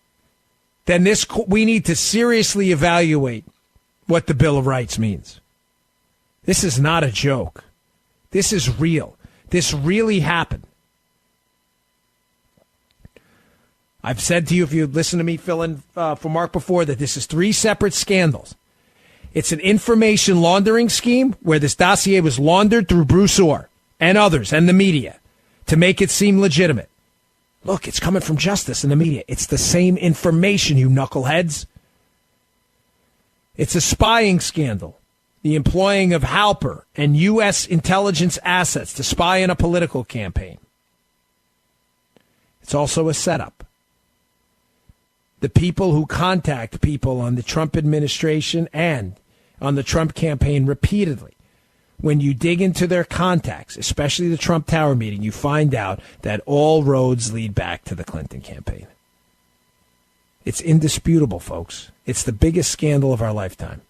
then we need to seriously evaluate what the Bill of Rights means. This is not a joke. This is real. This really happened. I've said to you, if you listen to me fill in for Mark before, that this is three separate scandals. It's an information laundering scheme where this dossier was laundered through Bruce Orr and others and the media to make it seem legitimate. Look, it's coming from Justice and the media. It's the same information, you knuckleheads. It's a spying scandal. The employing of Halper and U.S. intelligence assets to spy in a political campaign. It's also a setup. The people who contact people on the Trump administration and on the Trump campaign repeatedly, when you dig into their contacts, especially the Trump Tower meeting, you find out that all roads lead back to the Clinton campaign. It's indisputable, folks. It's the biggest scandal of our lifetime.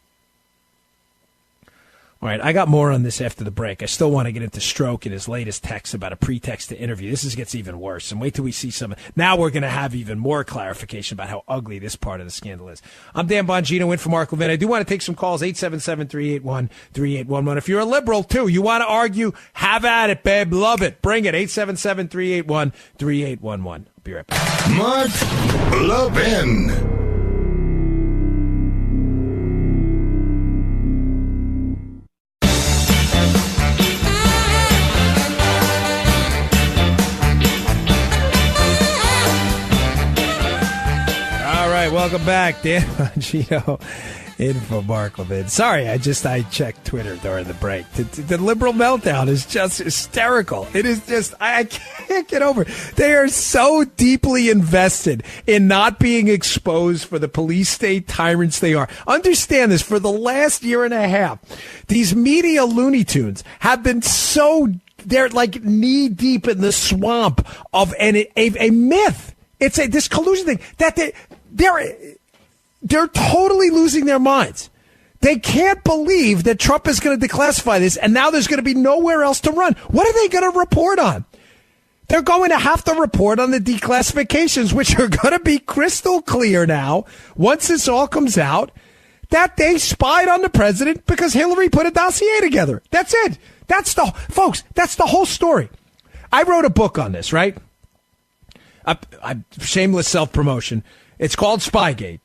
All right, I got more on this after the break. I still want to get into Stroke and his latest text about a pretext to interview. This gets even worse. And wait till we see some. Now we're going to have even more clarification about how ugly this part of the scandal is. I'm Dan Bongino, in for Mark Levin. I do want to take some calls, 877-381-3811. If you're a liberal, too, you want to argue, have at it, babe. Love it. Bring it. 877-381-3811. I'll be right back. Mark Levin. Welcome back, Dan Bongino, in for Mark Levin. Sorry, I checked Twitter during the break. The liberal meltdown is just hysterical. It is just, I can't get over it. They are so deeply invested in not being exposed for the police state tyrants they are. Understand this, for the last year and a half, these media Looney Tunes have been they're like knee deep in the swamp of a myth. It's this collusion thing that they're totally losing their minds. They can't believe that Trump is going to declassify this, and now there's going to be nowhere else to run. What are they going to report on? They're going to have to report on the declassifications, which are going to be crystal clear now, once this all comes out, that they spied on the president because Hillary put a dossier together. That's it. That's the whole story. I wrote a book on this, right? Shameless self-promotion. It's called Spygate.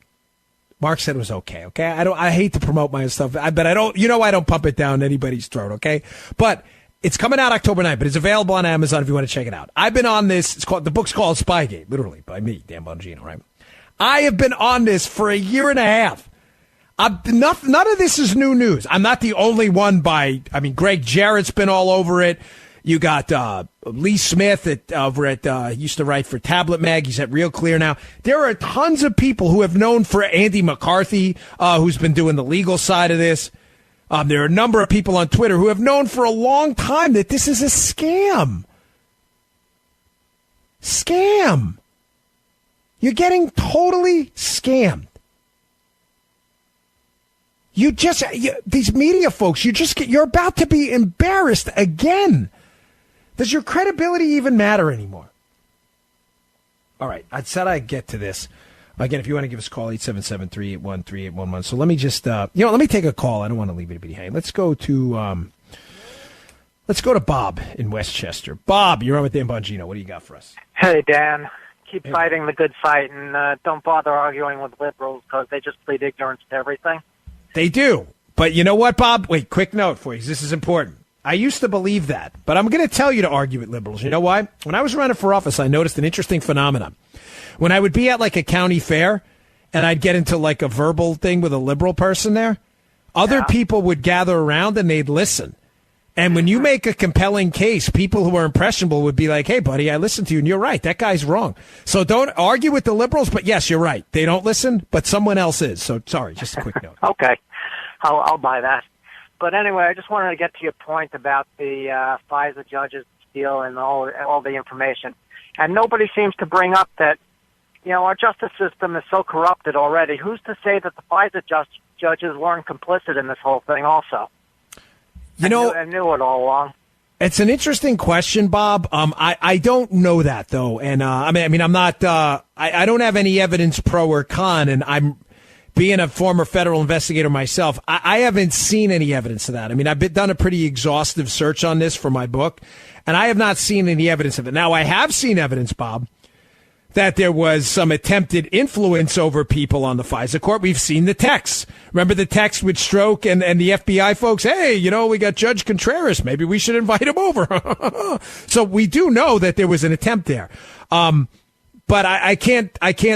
Mark said it was okay. I hate to promote my stuff, but I don't pump it down anybody's throat, okay? But it's coming out October 9th, but it's available on Amazon if you want to check it out. I've been on this. The book's called Spygate, literally, by me, Dan Bongino, right? I have been on this for a year and a half. None of this is new news. I'm not the only one Greg Jarrett's been all over it. You got Lee Smith he used to write for Tablet Mag. He's at Real Clear now. There are tons of people who have known for Andy McCarthy, who's been doing the legal side of this. There are a number of people on Twitter who have known for a long time that this is a scam. Scam. You're getting totally scammed. These media folks, you're about to be embarrassed again. Does your credibility even matter anymore? All right, I said I'd get to this. Again, if you want to give us a call, 877-381-3811. So let me just, let me take a call. I don't want to leave anybody hanging. Let's go to Bob in Westchester. Bob, you're on with Dan Bongino. What do you got for us? Hey, Dan. Keep fighting the good fight, and don't bother arguing with liberals because they just plead ignorance to everything. They do. But you know what, Bob? Wait, quick note for you. This is important. I used to believe that, but I'm going to tell you to argue with liberals. You know why? When I was running for office, I noticed an interesting phenomenon. When I would be at like a county fair and I'd get into like a verbal thing with a liberal person there, other people would gather around and they'd listen. And when you make a compelling case, people who are impressionable would be like, hey, buddy, I listened to you, and you're right. That guy's wrong. So don't argue with the liberals, but yes, you're right. They don't listen, but someone else is. So sorry, just a quick note. Okay. I'll buy that. But anyway, I just wanted to get to your point about the FISA judges deal and all the information. And nobody seems to bring up that, our justice system is so corrupted already. Who's to say that the FISA judges weren't complicit in this whole thing also? I knew it all along. It's an interesting question, Bob. I don't know that though, and I'm not. I don't have any evidence pro or con, and I'm being a former federal investigator myself. I haven't seen any evidence of that. I mean, I've done a pretty exhaustive search on this for my book, and I have not seen any evidence of it. Now, I have seen evidence, Bob, that there was some attempted influence over people on the FISA court. We've seen the texts. Remember the text with Stroke and the FBI folks? Hey, we got Judge Contreras. Maybe we should invite him over. So we do know that there was an attempt there. But I can't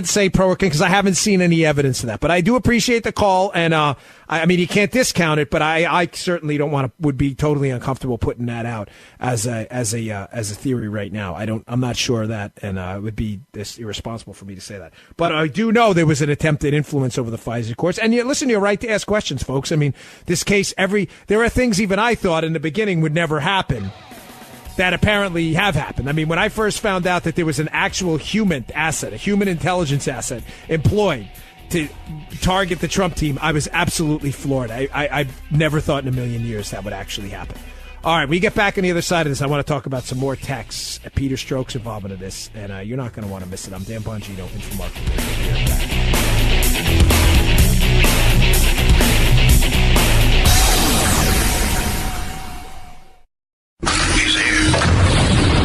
say pro or con because I haven't seen any evidence of that. But I do appreciate the call, and you can't discount it. But I certainly would be totally uncomfortable putting that out as a theory right now. I'm not sure of that, and it would be irresponsible for me to say that. But I do know there was an attempted influence over the FISA courts. And listen, you're right to ask questions, folks. I mean, this case, there are things even I thought in the beginning would never happen that apparently have happened. I mean, when I first found out that there was an actual human asset, a human intelligence asset employed to target the Trump team, I was absolutely floored. I never thought in a million years that would actually happen. All right, we get back on the other side of this. I want to talk about some more texts. Peter Stroke's involvement in this, and you're not going to want to miss it. I'm Dan Bongino, in for Mark.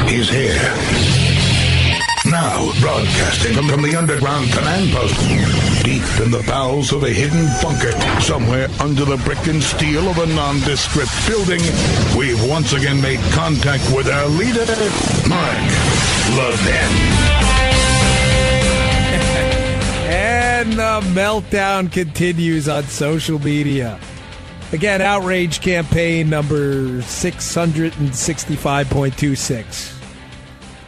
He's here. Now, broadcasting from the underground command post, deep in the bowels of a hidden bunker, somewhere under the brick and steel of a nondescript building, we've once again made contact with our leader, Mark Levin. And the meltdown continues on social media. Again, outrage campaign number 665.26.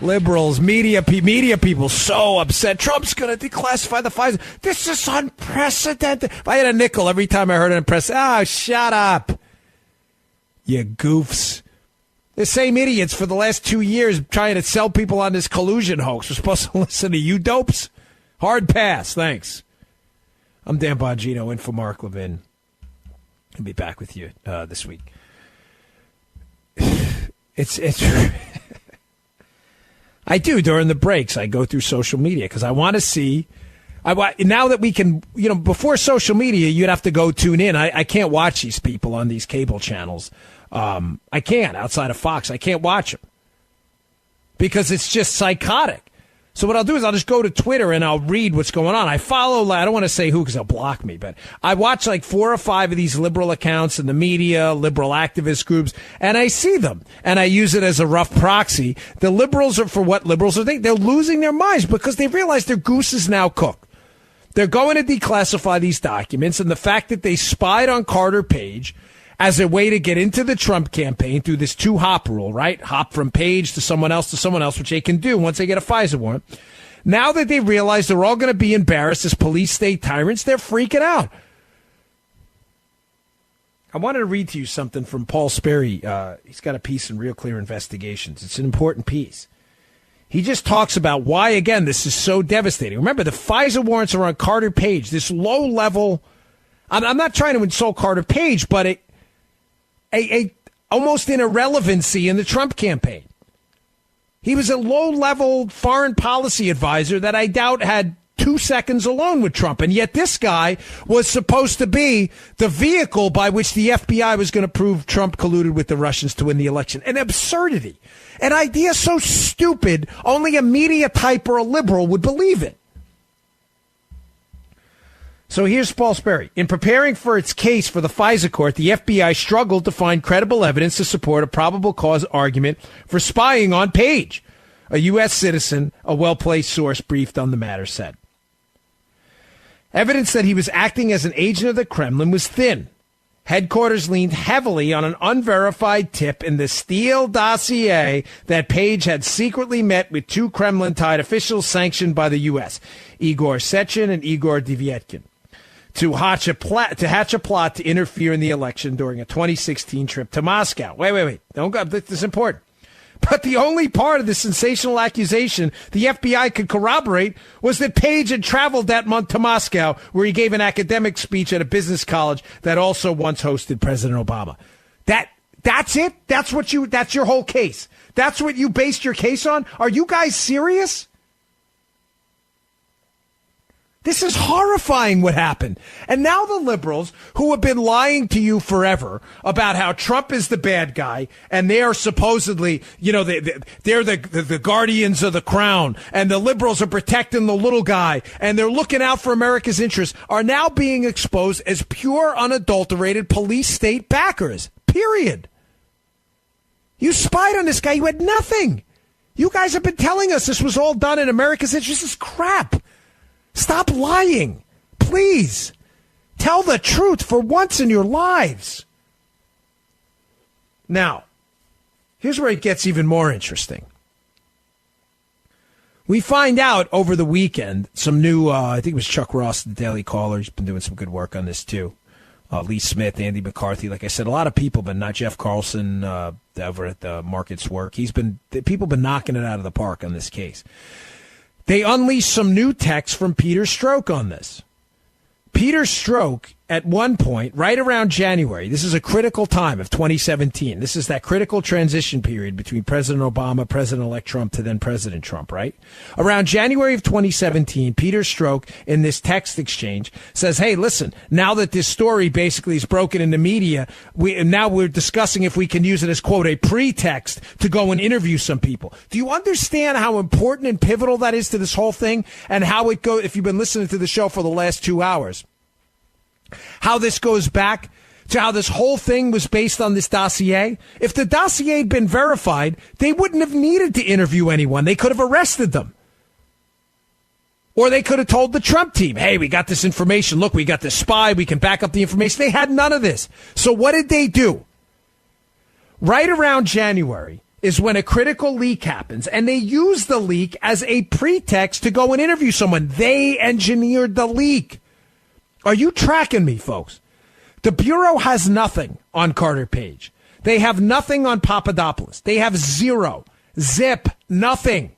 Liberals, media people so upset. Trump's going to declassify the FISA. This is unprecedented. If I had a nickel every time I heard an shut up. You goofs. The same idiots for the last 2 years trying to sell people on this collusion hoax. We're supposed to listen to you dopes? Hard pass, thanks. I'm Dan Bongino in for Mark Levin. I'll be back with you this week. It's I do during the breaks. I go through social media because I want to see. Now that we can, before social media, you'd have to go tune in. I can't watch these people on these cable channels. I can't outside of Fox. I can't watch them because it's just psychotic. So what I'll do is I'll just go to Twitter and I'll read what's going on. I follow, I don't want to say who because they'll block me, but I watch like 4 or 5 of these liberal accounts in the media, liberal activist groups, and I see them. And I use it as a rough proxy. The liberals are for what liberals are thinking. They're losing their minds because they realize their goose is now cooked. They're going to declassify these documents, and the fact that they spied on Carter Page as a way to get into the Trump campaign through this 2-hop rule, right? Hop from Page to someone else, which they can do once they get a FISA warrant. Now that they realize they're all going to be embarrassed as police state tyrants, they're freaking out. I wanted to read to you something from Paul Sperry. He's got a piece in Real Clear Investigations. It's an important piece. He just talks about why, again, this is so devastating. Remember, the FISA warrants are on Carter Page, this low-level. I'm not trying to insult Carter Page, but almost an irrelevancy in the Trump campaign. He was a low-level foreign policy advisor that I doubt had 2 seconds alone with Trump, and yet this guy was supposed to be the vehicle by which the FBI was going to prove Trump colluded with the Russians to win the election. An absurdity. An idea so stupid, only a media type or a liberal would believe it. So here's Paul Sperry. In preparing for its case for the FISA court, the FBI struggled to find credible evidence to support a probable cause argument for spying on Page. A U.S. citizen, a well-placed source briefed on the matter, said. Evidence that he was acting as an agent of the Kremlin was thin. Headquarters leaned heavily on an unverified tip in the Steele dossier that Page had secretly met with 2 Kremlin-tied officials sanctioned by the U.S., Igor Sechin and Igor Devyatkin, to hatch a plot to interfere in the election during a 2016 trip to Moscow. Wait. Don't go. This is important. But the only part of the sensational accusation the FBI could corroborate was that Page had traveled that month to Moscow, where he gave an academic speech at a business college that also once hosted President Obama. That's it? That's your whole case? That's what you based your case on? Are you guys serious? This is horrifying what happened. And now the liberals, who have been lying to you forever about how Trump is the bad guy and they are supposedly, they're the guardians of the crown and the liberals are protecting the little guy and they're looking out for America's interests, are now being exposed as pure, unadulterated police state backers. Period. You spied on this guy. You had nothing. You guys have been telling us this was all done in America's interest. This is crap. Stop lying. Please. Tell the truth for once in your lives. Now, here's where it gets even more interesting. We find out over the weekend some new, I think it was Chuck Ross, the Daily Caller. He's been doing some good work on this too. Lee Smith, Andy McCarthy. Like I said, a lot of people, but not Jeff Carlson over at the Markets Work. People have been knocking it out of the park on this case. They unleashed some new text from Peter Strzok on this. Peter Strzok, at one point, right around January, this is a critical time of 2017. This is that critical transition period between President Obama, President-elect Trump, to then President Trump, right? Around January of 2017, Peter Strzok, in this text exchange, says, hey, listen, now that this story basically is broken in the media, we're discussing if we can use it as, quote, a pretext to go and interview some people. Do you understand how important and pivotal that is to this whole thing and how it goes, if you've been listening to the show for the last 2 hours? How this goes back to how this whole thing was based on this dossier. If the dossier had been verified, they wouldn't have needed to interview anyone. They could have arrested them. Or they could have told the Trump team, hey, we got this information. Look, we got this spy. We can back up the information. They had none of this. So what did they do? Right around January is when a critical leak happens, and they use the leak as a pretext to go and interview someone. They engineered the leak. Are you tracking me, folks? The Bureau has nothing on Carter Page. They have nothing on Papadopoulos. They have zero. Zip. Nothing.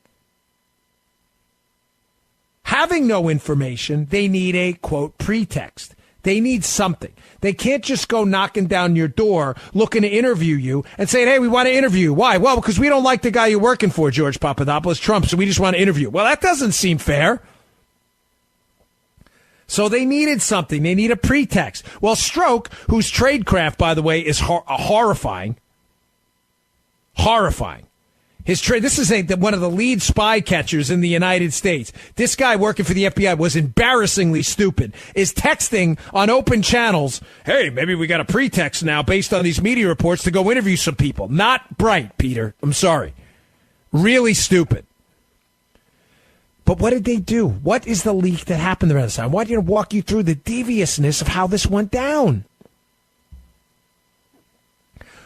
Having no information, they need a, quote, pretext. They need something. They can't just go knocking down your door looking to interview you and saying, hey, we want to interview you. Why? Well, because we don't like the guy you're working for, George Papadopoulos, Trump, so we just want to interview you. Well, that doesn't seem fair. So they needed something. They need a pretext. Well, Stroke, whose tradecraft, by the way, is horrifying. Horrifying. This is one of the lead spy catchers in the United States. This guy working for the FBI was embarrassingly stupid, is texting on open channels, hey, maybe we got a pretext now based on these media reports to go interview some people. Not bright, Peter. I'm sorry. Really stupid. But what did they do? What is the leak that happened around this time? I want you to walk you through the deviousness of how this went down.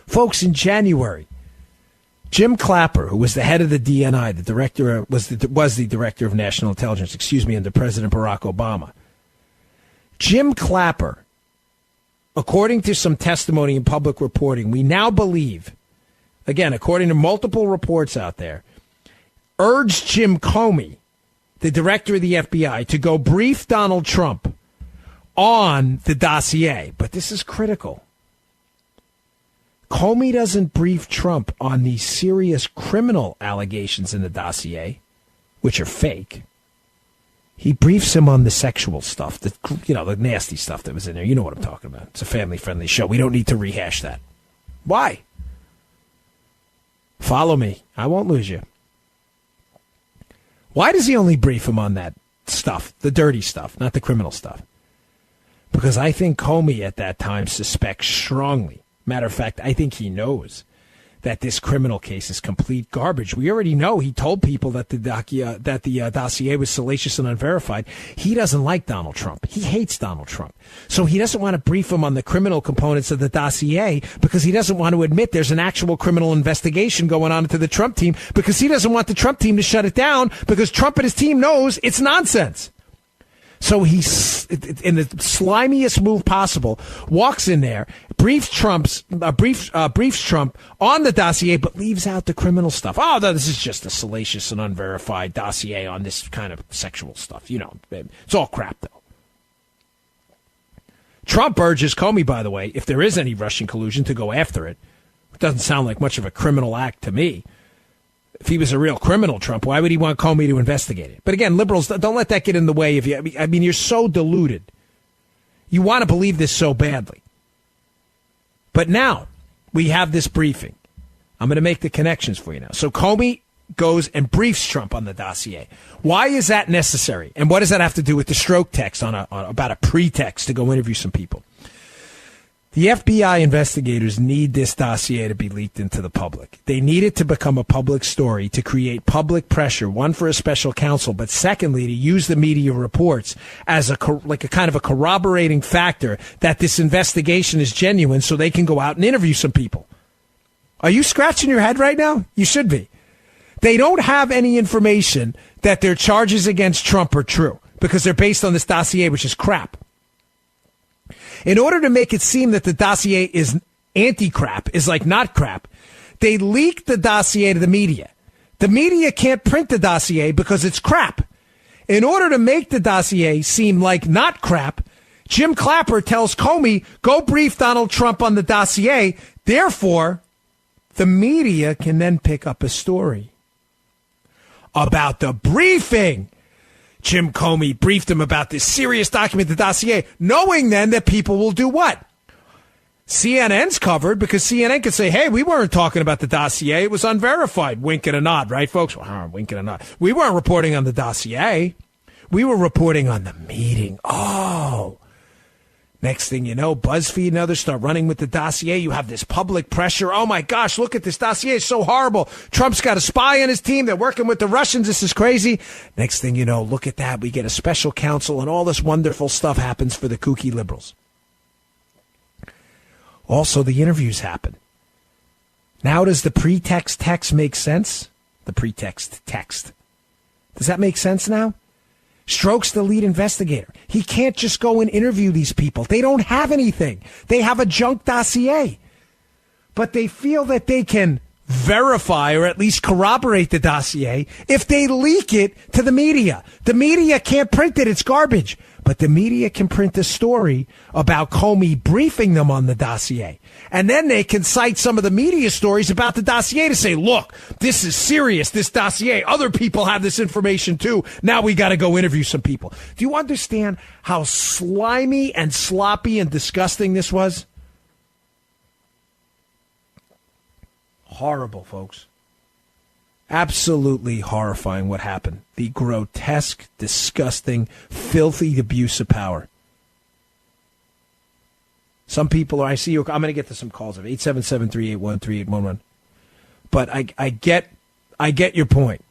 Folks, in January, Jim Clapper, who was the head of the DNI, the director was the director of national intelligence, under President Barack Obama. Jim Clapper, according to some testimony and public reporting, we now believe, again, according to multiple reports out there, urged Jim Comey, the director of the FBI, to go brief Donald Trump on the dossier. But this is critical. Comey doesn't brief Trump on the serious criminal allegations in the dossier, which are fake. He briefs him on the sexual stuff, the nasty stuff that was in there. You know what I'm talking about. It's a family-friendly show. We don't need to rehash that. Why? Follow me. I won't lose you. Why does he only brief him on that stuff, the dirty stuff, not the criminal stuff? Because I think Comey at that time suspects strongly. Matter of fact, I think he knows that this criminal case is complete garbage. We already know he told people that the dossier was salacious and unverified. He doesn't like Donald Trump. He hates Donald Trump. So he doesn't want to brief him on the criminal components of the dossier because he doesn't want to admit there's an actual criminal investigation going on into the Trump team because he doesn't want the Trump team to shut it down because Trump and his team knows it's nonsense. So he's, in the slimiest move possible, walks in there, briefs Trump on the dossier, but leaves out the criminal stuff. Oh, no, this is just a salacious and unverified dossier on this kind of sexual stuff. You know, it's all crap, though. Trump urges Comey, by the way, if there is any Russian collusion, to go after it. It doesn't sound like much of a criminal act to me. If he was a real criminal, Trump, why would he want Comey to investigate it? But again, liberals, don't let that get in the way of you. I mean, you're so deluded. You want to believe this so badly. But now we have this briefing. I'm going to make the connections for you now. So Comey goes and briefs Trump on the dossier. Why is that necessary? And what does that have to do with the Stroke text about a pretext to go interview some people? The FBI investigators need this dossier to be leaked into the public. They need it to become a public story, to create public pressure, one, for a special counsel, but secondly, to use the media reports as a kind of a corroborating factor that this investigation is genuine so they can go out and interview some people. Are you scratching your head right now? You should be. They don't have any information that their charges against Trump are true because they're based on this dossier, which is crap. In order to make it seem that the dossier is anti-crap, is like not crap, they leaked the dossier to the media. The media can't print the dossier because it's crap. In order to make the dossier seem like not crap, Jim Clapper tells Comey, go brief Donald Trump on the dossier. Therefore, the media can then pick up a story about the briefing. Jim Comey briefed him about this serious document, the dossier, knowing then that people will do what? CNN's covered because CNN could say, hey, we weren't talking about the dossier. It was unverified. Wink and a nod, right, folks? Wink and a nod. We weren't reporting on the dossier. We were reporting on the meeting. Oh. Next thing you know, BuzzFeed and others start running with the dossier. You have this public pressure. Oh, my gosh, look at this dossier. It's so horrible. Trump's got a spy on his team. They're working with the Russians. This is crazy. Next thing you know, look at that. We get a special counsel, and all this wonderful stuff happens for the kooky liberals. Also, the interviews happen. Now, does the pretext text make sense? The pretext text. Does that make sense now? Stroke's the lead investigator. He can't just go and interview these people. They don't have anything. They have a junk dossier. But they feel that they can verify or at least corroborate the dossier if they leak it to the media. The media can't print it. It's garbage. But the media can print a story about Comey briefing them on the dossier. And then they can cite some of the media stories about the dossier to say, look, this is serious, this dossier. Other people have this information too. Now we got to go interview some people. Do you understand how slimy and sloppy and disgusting this was? Horrible, folks. Absolutely horrifying what happened. The grotesque, disgusting, filthy abuse of power. Some people are, I see you, I'm going to get to some calls of 877-381-3811. But I get your point.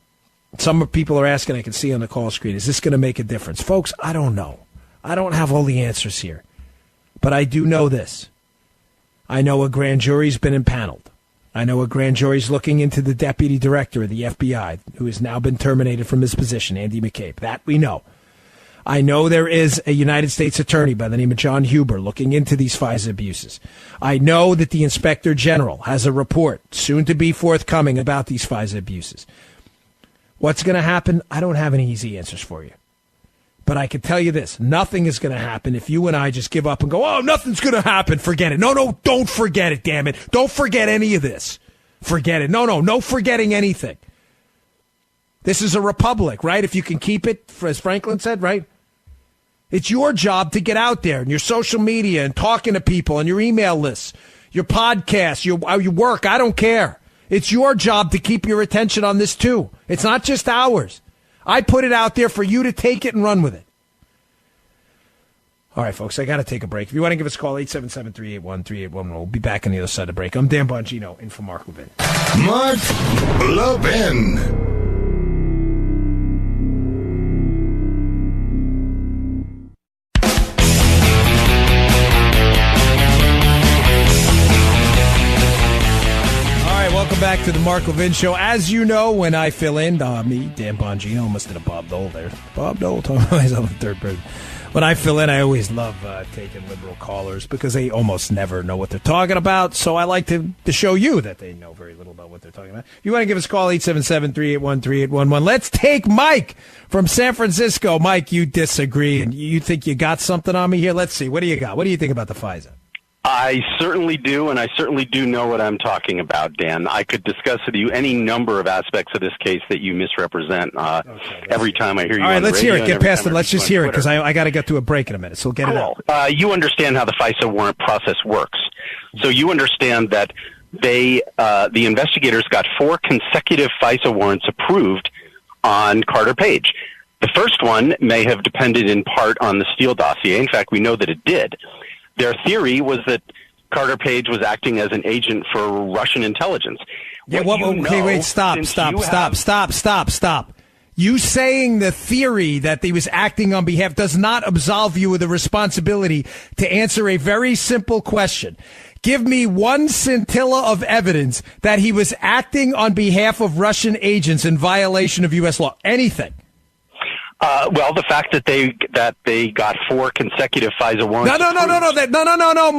Some people are asking, I can see on the call screen, is this going to make a difference? Folks, I don't know. I don't have all the answers here. But I do know this. I know a grand jury's been impaneled. I know a grand jury's looking into the deputy director of the FBI, who has now been terminated from his position, Andy McCabe. That we know. I know there is a United States attorney by the name of John Huber looking into these FISA abuses. I know that the Inspector General has a report soon to be forthcoming about these FISA abuses. What's going to happen? I don't have any easy answers for you. But I can tell you this, nothing is going to happen if you and I just give up and go, oh, nothing's going to happen, forget it. No, don't forget it, damn it. Don't forget any of this. Forget it. No forgetting anything. This is a republic, right? If you can keep it, as Franklin said, right? It's your job to get out there and your social media and talking to people and your email lists, your podcasts, your work. I don't care. It's your job to keep your attention on this too. It's not just ours. I put it out there for you to take it and run with it. All right, folks, I got to take a break. If you want to give us a call, 877-381-3811. We'll be back on the other side of the break. I'm Dan Bongino, in for Mark Levin. Mark Levin. Welcome back to the Mark Levin Show. As you know, when I fill in, me, Dan Bongino, almost did a Bob Dole there. Bob Dole, talking about myself in third person. When I fill in, I always love taking liberal callers because they almost never know what they're talking about. So I like to show you that they know very little about what they're talking about. If you want to give us a call, 877-381-3811. Let's take Mike from San Francisco. Mike, you disagree, and you think you got something on me here? Let's see. What do you got? What do you think about the FISA? I certainly do, and I certainly do know what I'm talking about, Dan. I could discuss with you any number of aspects of this case that you misrepresent every time I hear you. All right, let's hear it. Get past it. Let's just hear it, because I I got to get to a break in a minute, so get it out. You understand how the FISA warrant process works. So you understand that the investigators got 4 consecutive FISA warrants approved on Carter Page. The first one may have depended in part on the Steele dossier. In fact, we know that it did. Their theory was that Carter Page was acting as an agent for Russian intelligence. Yeah, okay, wait, stop. You saying the theory that he was acting on behalf does not absolve you of the responsibility to answer a very simple question. Give me one scintilla of evidence that he was acting on behalf of Russian agents in violation of U.S. law. Anything. Well, the fact that they got 4 consecutive FISA warrants. No,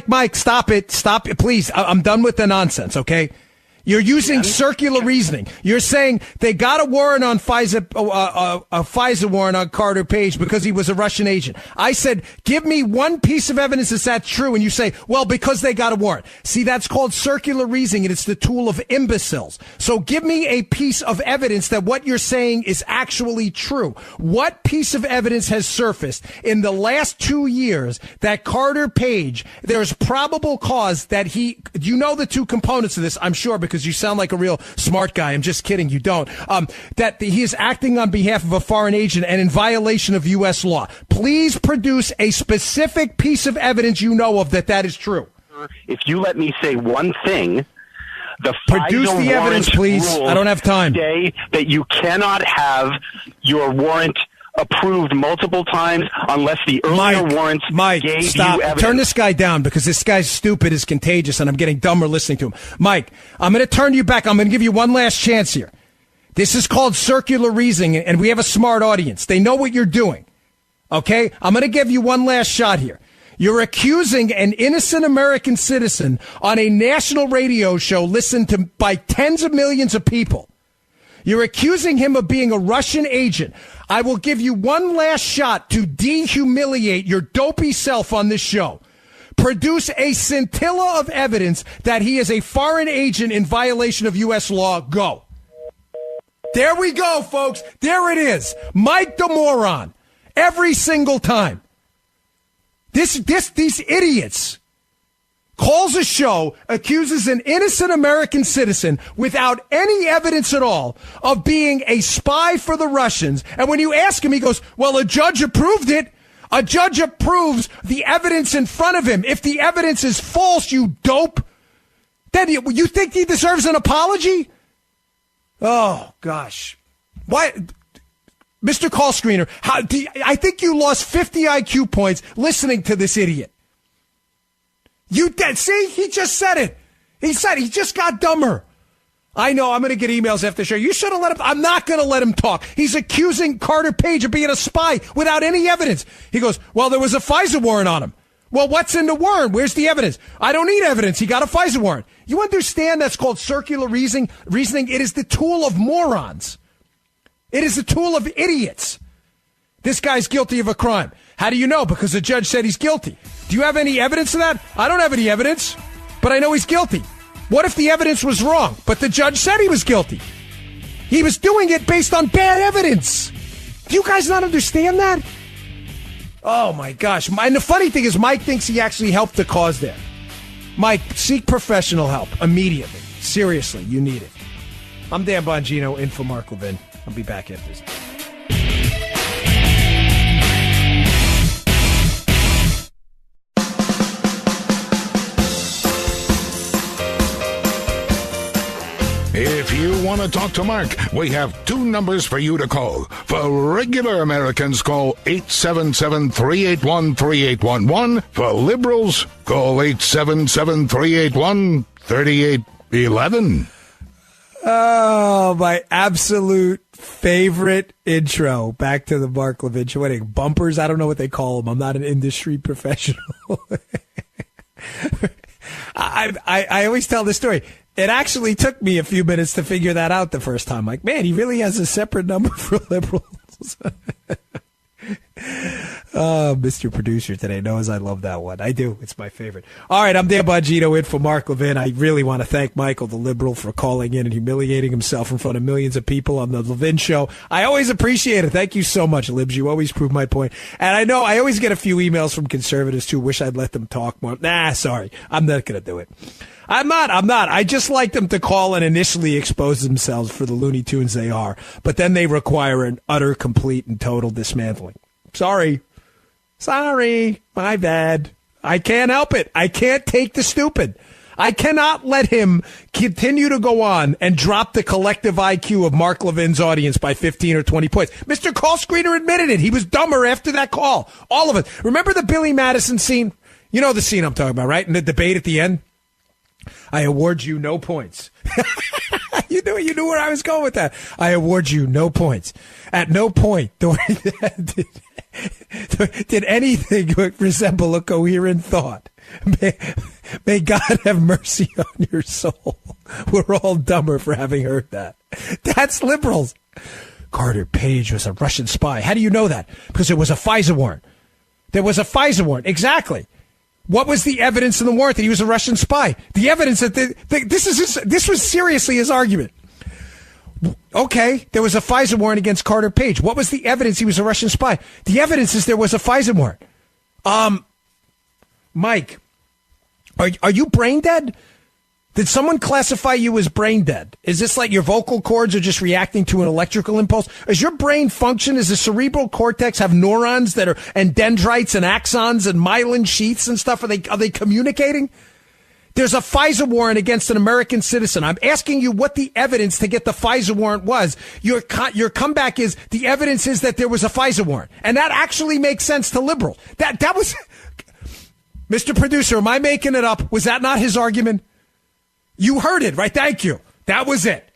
Mike, stop it, please. I'm done with the nonsense, okay? You're using circular reasoning. You're saying they got a warrant on FISA, a FISA warrant on Carter Page because he was a Russian agent. I said, give me one piece of evidence that's true, and you say, well, because they got a warrant. See, that's called circular reasoning, and it's the tool of imbeciles. So give me a piece of evidence that what you're saying is actually true. What piece of evidence has surfaced in the last 2 years that Carter Page, there's probable cause that you know the two components of this, I'm sure, because you sound like a real smart guy. I'm just kidding. You don't. That he is acting on behalf of a foreign agent and in violation of U.S. law. Please produce a specific piece of evidence you know of that is true. If you let me say one thing, produce the evidence, please. I don't have time. Say that you cannot have your warrant approved multiple times unless the earlier warrants gave stop. You evidence. Turn this guy down because this guy's stupid is contagious and I'm getting dumber listening to him. Mike, I'm going to turn you back. I'm going to give you one last chance here. This is called circular reasoning and we have a smart audience. They know what you're doing. Okay? I'm going to give you one last shot here. You're accusing an innocent American citizen on a national radio show listened to by tens of millions of people. You're accusing him of being a Russian agent. I will give you one last shot to dehumiliate your dopey self on this show. Produce a scintilla of evidence that he is a foreign agent in violation of U.S. law. Go. There we go, folks. There it is. Mike the moron. Every single time. These idiots calls a show, accuses an innocent American citizen without any evidence at all of being a spy for the Russians. And when you ask him, he goes, well, a judge approved it. A judge approves the evidence in front of him. If the evidence is false, you dope, then you think he deserves an apology? Oh, gosh. Why? Mr. Call Screener, I think you lost 50 IQ points listening to this idiot. You did. See, he just said it. He just got dumber. I know, I'm going to get emails after the show. You should have let him. I'm not going to let him talk. He's accusing Carter Page of being a spy without any evidence. He goes, well, there was a FISA warrant on him. Well, what's in the warrant? Where's the evidence? I don't need evidence. He got a FISA warrant. You understand that's called circular reasoning? It is the tool of morons. It is the tool of idiots. This guy's guilty of a crime. How do you know? Because the judge said he's guilty. Do you have any evidence of that? I don't have any evidence, but I know he's guilty. What if the evidence was wrong, but the judge said he was guilty? He was doing it based on bad evidence. Do you guys not understand that? Oh, my gosh. And the funny thing is Mike thinks he actually helped the cause there. Mike, seek professional help immediately. Seriously, you need it. I'm Dan Bongino, in for Mark Levin. I'll be back after this. If you want to talk to Mark, we have two numbers for you to call. For regular Americans, call 877-381-3811. For liberals, call 877-381-3811. Oh, my absolute favorite intro. Back to the Mark Levin Show. What, bumpers? I don't know what they call them. I'm not an industry professional. I always tell this story. It actually took me a few minutes to figure that out the first time. Like, man, he really has a separate number for liberals. Oh, Mr. Producer today knows I love that one. I do. It's my favorite. All right, I'm Dan Bongino, in for Mark Levin. I really want to thank Michael, the liberal, for calling in and humiliating himself in front of millions of people on the Levin Show. I always appreciate it. Thank you so much, Libs. You always prove my point. And I know I always get a few emails from conservatives, too. Wish I'd let them talk more. Nah, sorry. I'm not going to do it. I'm not. I just like them to call and initially expose themselves for the Looney Tunes they are. But then they require an utter, complete, and total dismantling. Sorry. My bad. I can't help it. I can't take the stupid. I cannot let him continue to go on and drop the collective IQ of Mark Levin's audience by 15 or 20 points. Mr. Call Screener admitted it. He was dumber after that call. All of it. Remember the Billy Madison scene? You know the scene I'm talking about, right? In the debate at the end? I award you no points. You knew where I was going with that. I award you no points. At no point did anything resemble a coherent thought. May God have mercy on your soul. We're all dumber for having heard that. That's liberals. Carter Page was a Russian spy. How do you know that? Because there was a FISA warrant. There was a FISA warrant. Exactly. What was the evidence in the warrant that he was a Russian spy? The evidence that this was seriously his argument. Okay, there was a FISA warrant against Carter Page. What was the evidence he was a Russian spy? The evidence is there was a FISA warrant. Mike, are you brain dead? Did someone classify you as brain dead? Is this like your vocal cords are just reacting to an electrical impulse? Is your brain function? Does the cerebral cortex have neurons that are, and dendrites and axons and myelin sheaths and stuff? Are they communicating? There's a FISA warrant against an American citizen. I'm asking you what the evidence to get the FISA warrant was. Your comeback is the evidence is that there was a FISA warrant. And that actually makes sense to liberals. That was, Mr. Producer, am I making it up? Was that not his argument? You heard it, right? Thank you. That was it.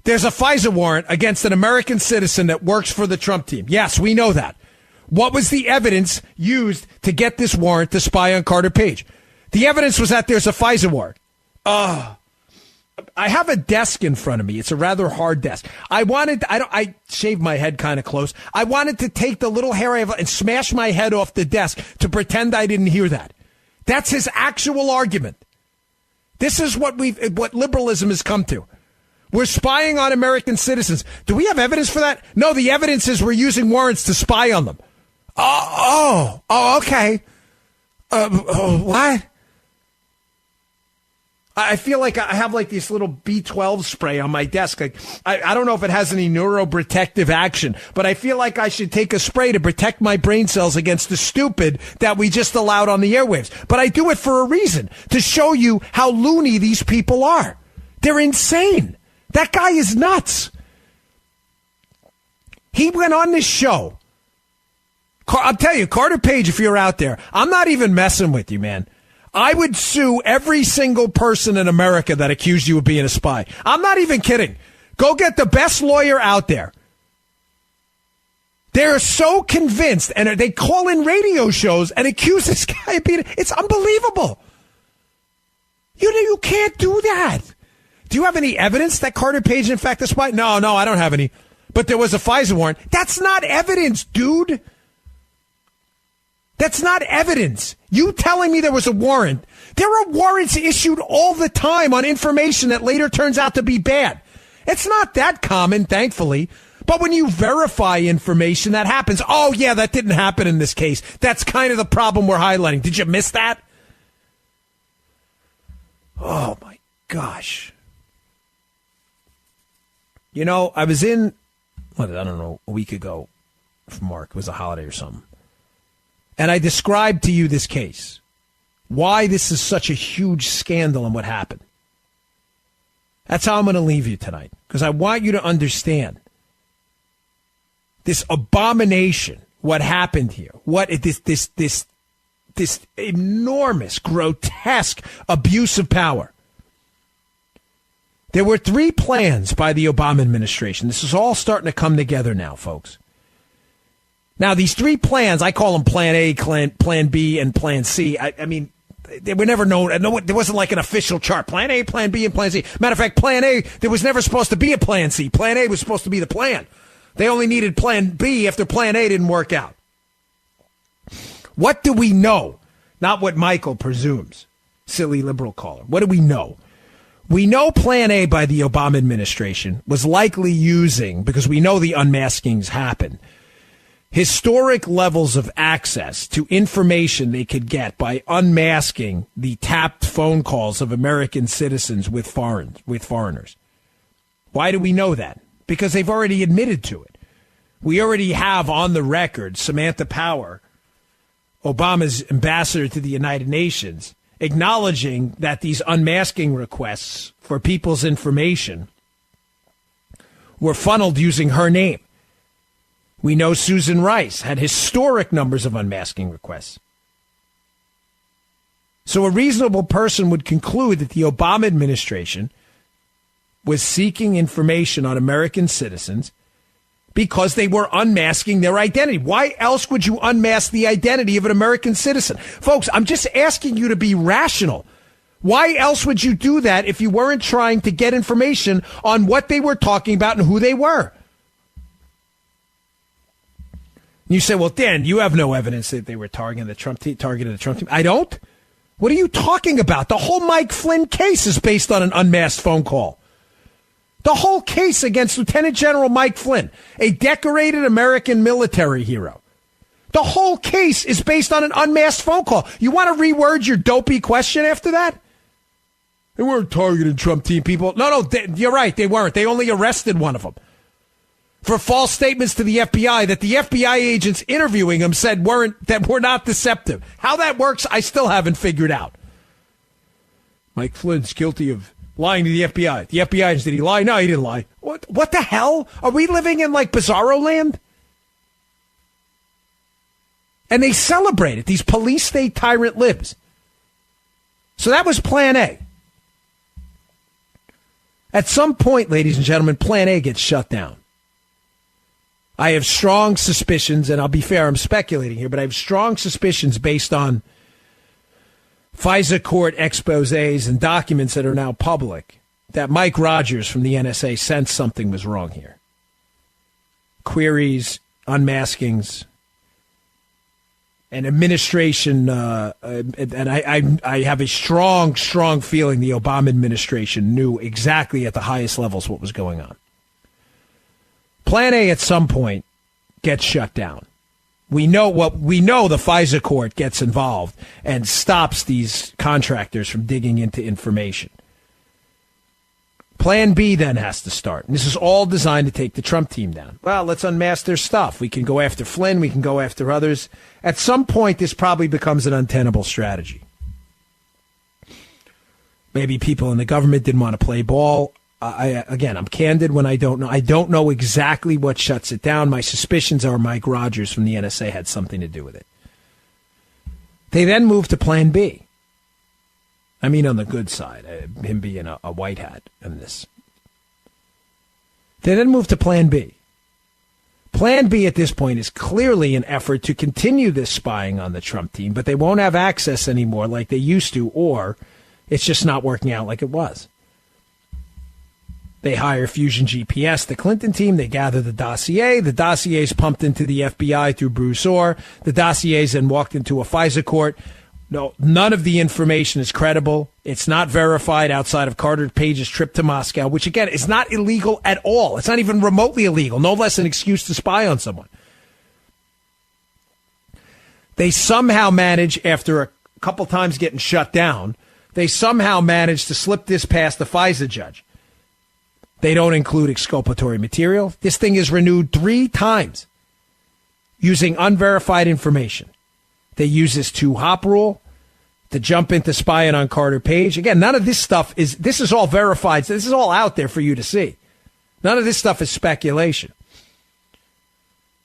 There's a FISA warrant against an American citizen that works for the Trump team. Yes, we know that. What was the evidence used to get this warrant to spy on Carter Page? The evidence was that there's a FISA warrant. I have a desk in front of me. It's a rather hard desk. I shaved my head kind of close. I wanted to take the little hair I have and smash my head off the desk to pretend I didn't hear that. That's his actual argument. This is what liberalism has come to. We're spying on American citizens. Do we have evidence for that? No, the evidence is we're using warrants to spy on them. Okay. What? I feel like I have like this little B12 spray on my desk. Like I don't know if it has any neuroprotective action, but I feel like I should take a spray to protect my brain cells against the stupid that we just allowed on the airwaves. But I do it for a reason, to show you how loony these people are. They're insane. That guy is nuts. He went on this show. I'll tell you, Carter Page, if you're out there, I'm not even messing with you, man. I would sue every single person in America that accused you of being a spy. I'm not even kidding. Go get the best lawyer out there. They're so convinced, and they call in radio shows and accuse this guy of being... It's unbelievable. You can't do that. Do you have any evidence that Carter Page, in fact, is a spy? No, I don't have any. But there was a FISA warrant. That's not evidence, dude. That's not evidence. You telling me there was a warrant. There are warrants issued all the time on information that later turns out to be bad. It's not that common, thankfully. But when you verify information, that happens. Oh, yeah, that didn't happen in this case. That's kind of the problem we're highlighting. Did you miss that? Oh, my gosh. You know, I was in, I don't know, a week ago for Mark. It was a holiday or something. And I described to you this case, why this is such a huge scandal and what happened. That's how I'm going to leave you tonight, because I want you to understand this abomination, what happened here, what this enormous, grotesque abuse of power. There were 3 plans by the Obama administration. This is all starting to come together now, folks. Now, these 3 plans, I call them Plan A, Plan B, and Plan C. I mean, they were never known. There wasn't like an official chart. Plan A, Plan B, and Plan C. Matter of fact, Plan A, there was never supposed to be a Plan C. Plan A was supposed to be the plan. They only needed Plan B after Plan A didn't work out. What do we know? Not what Michael presumes. Silly liberal caller. What do we know? We know Plan A by the Obama administration was likely using, because we know the unmaskings happened, historic levels of access to information they could get by unmasking the tapped phone calls of American citizens with foreigners. Why do we know that? Because they've already admitted to it. We already have on the record Samantha Power, Obama's ambassador to the United Nations, acknowledging that these unmasking requests for people's information were funneled using her name. We know Susan Rice had historic numbers of unmasking requests. So a reasonable person would conclude that the Obama administration was seeking information on American citizens because they were unmasking their identity. Why else would you unmask the identity of an American citizen? Folks, I'm just asking you to be rational. Why else would you do that if you weren't trying to get information on what they were talking about and who they were? You say, well, Dan, you have no evidence that they were targeting the Trump team. I don't? What are you talking about? The whole Mike Flynn case is based on an unmasked phone call. The whole case against Lieutenant General Mike Flynn, a decorated American military hero. The whole case is based on an unmasked phone call. You want to reword your dopey question after that? They weren't targeting Trump team people. No, you're right. They weren't. They only arrested one of them for false statements to the FBI that the FBI agents interviewing him said that were not deceptive. How that works, I still haven't figured out. Mike Flynn's guilty of lying to the FBI. The FBI agents, did he lie? No, he didn't lie. What the hell? Are we living in like Bizarro land? And they celebrate it. These police state tyrant libs. So that was Plan A. At some point, ladies and gentlemen, Plan A gets shut down. I have strong suspicions, and I'll be fair, I'm speculating here, but I have strong suspicions based on FISA court exposés and documents that are now public that Mike Rogers from the NSA sensed something was wrong here. Queries, unmaskings, and administration, and I have a strong feeling the Obama administration knew exactly at the highest levels what was going on. Plan A at some point gets shut down. We know the FISA court gets involved and stops these contractors from digging into information. Plan B then has to start. And this is all designed to take the Trump team down. Well, let's unmask their stuff. We can go after Flynn. We can go after others. At some point, this probably becomes an untenable strategy. Maybe people in the government didn't want to play ball. I'm candid when I don't know. I don't know exactly what shuts it down. My suspicions are Mike Rogers from the NSA had something to do with it. They then moved to Plan B. I mean, on the good side, him being a white hat in this. They then moved to Plan B. Plan B at this point is clearly an effort to continue this spying on the Trump team, but they won't have access anymore like they used to, or it's just not working out like it was. They hire Fusion GPS, the Clinton team. They gather the dossier. The dossier is pumped into the FBI through Bruce Orr. The dossier is then walked into a FISA court. No, none of the information is credible. It's not verified outside of Carter Page's trip to Moscow, which, again, is not illegal at all. It's not even remotely illegal, no less an excuse to spy on someone. They somehow manage, after a couple times getting shut down, they somehow manage to slip this past the FISA judge. They don't include exculpatory material. This thing is renewed 3 times using unverified information. They use this 2-hop rule to jump into spying on Carter Page. Again, none of this stuff this is all verified. So this is all out there for you to see. None of this stuff is speculation.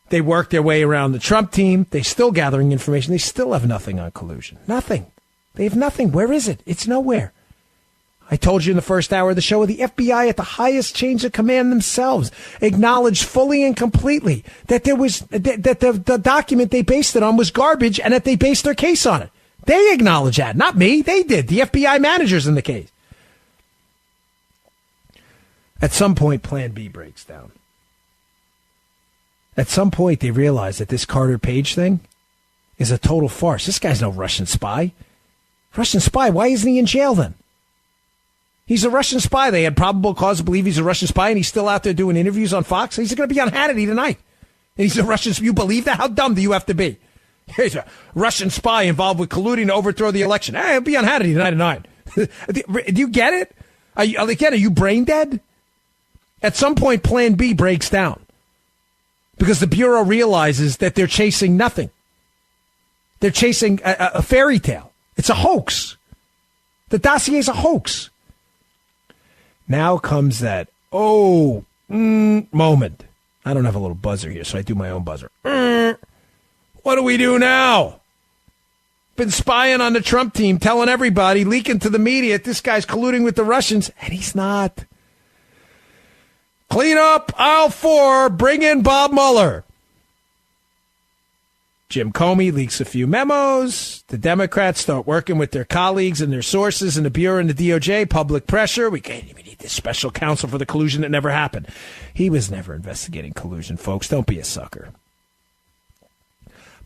They work their way around the Trump team. They're still gathering information. They still have nothing on collusion. Nothing. They have nothing. Where is it? It's nowhere. I told you in the first hour of the show, the FBI at the highest chains of command themselves acknowledged fully and completely that the document they based it on was garbage and that they based their case on it. They acknowledged that, not me. They did. The FBI managers in the case. At some point, Plan B breaks down. At some point, they realize that this Carter Page thing is a total farce. This guy's no Russian spy. Russian spy? Why isn't he in jail then? He's a Russian spy. They had probable cause to believe he's a Russian spy, and he's still out there doing interviews on Fox. He's going to be on Hannity tonight. And he's a Russian spy. You believe that? How dumb do you have to be? He's a Russian spy involved with colluding to overthrow the election. Hey, he'll be on Hannity tonight at 9. Do you get it? Are you brain dead? At some point, Plan B breaks down because the Bureau realizes that they're chasing nothing. They're chasing a fairy tale. It's a hoax. The dossier is a hoax. Now comes that, moment. I don't have a little buzzer here, so I do my own buzzer. What do we do now? Been spying on the Trump team, telling everybody, leaking to the media, this guy's colluding with the Russians, and he's not. Clean up aisle 4, bring in Bob Mueller. Jim Comey leaks a few memos. The Democrats start working with their colleagues and their sources in the Bureau and the DOJ. Public pressure. We need this special counsel for the collusion that never happened. He was never investigating collusion, folks. Don't be a sucker.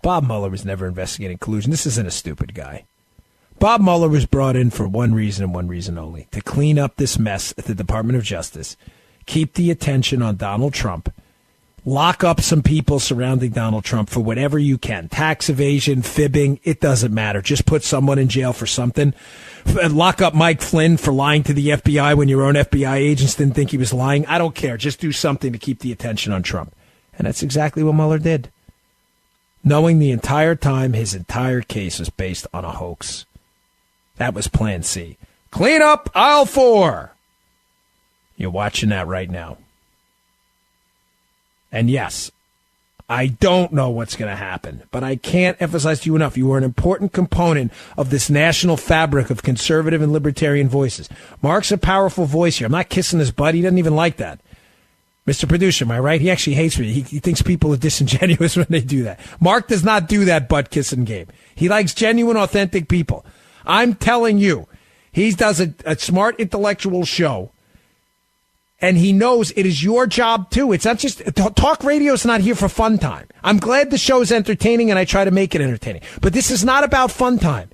Bob Mueller was never investigating collusion. This isn't a stupid guy. Bob Mueller was brought in for one reason and one reason only, to clean up this mess at the Department of Justice, keep the attention on Donald Trump, lock up some people surrounding Donald Trump for whatever you can. Tax evasion, fibbing, it doesn't matter. Just put someone in jail for something. Lock up Mike Flynn for lying to the FBI when your own FBI agents didn't think he was lying. I don't care. Just do something to keep the attention on Trump. And that's exactly what Mueller did. Knowing the entire time his entire case was based on a hoax. That was Plan C. Clean up aisle 4. You're watching that right now. And yes, I don't know what's going to happen, but I can't emphasize to you enough. You are an important component of this national fabric of conservative and libertarian voices. Mark's a powerful voice here. I'm not kissing his butt. He doesn't even like that. Mr. Producer, am I right? He actually hates me. He thinks people are disingenuous when they do that. Mark does not do that butt-kissing game. He likes genuine, authentic people. I'm telling you, he does a smart, intellectual show, and he knows it is your job, too. It's not just talk radio is not here for fun time. I'm glad the show is entertaining, and I try to make it entertaining. But this is not about fun time.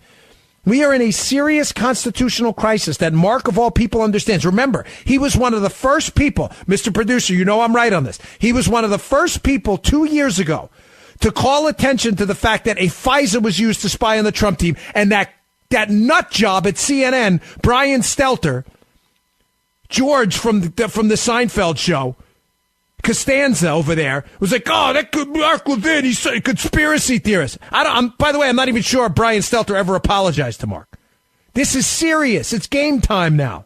We are in a serious constitutional crisis that Mark, of all people, understands. Remember, he was one of the first people, Mr. Producer, you know I'm right on this. He was one of the first people 2 years ago to call attention to the fact that a FISA was used to spy on the Trump team, and that nut job at CNN, Brian Stelter, George from the Seinfeld show, Costanza over there, was like, oh, that could Mark Levin, he's a conspiracy theorist. By the way, I'm not even sure if Brian Stelter ever apologized to Mark. This is serious. It's game time now.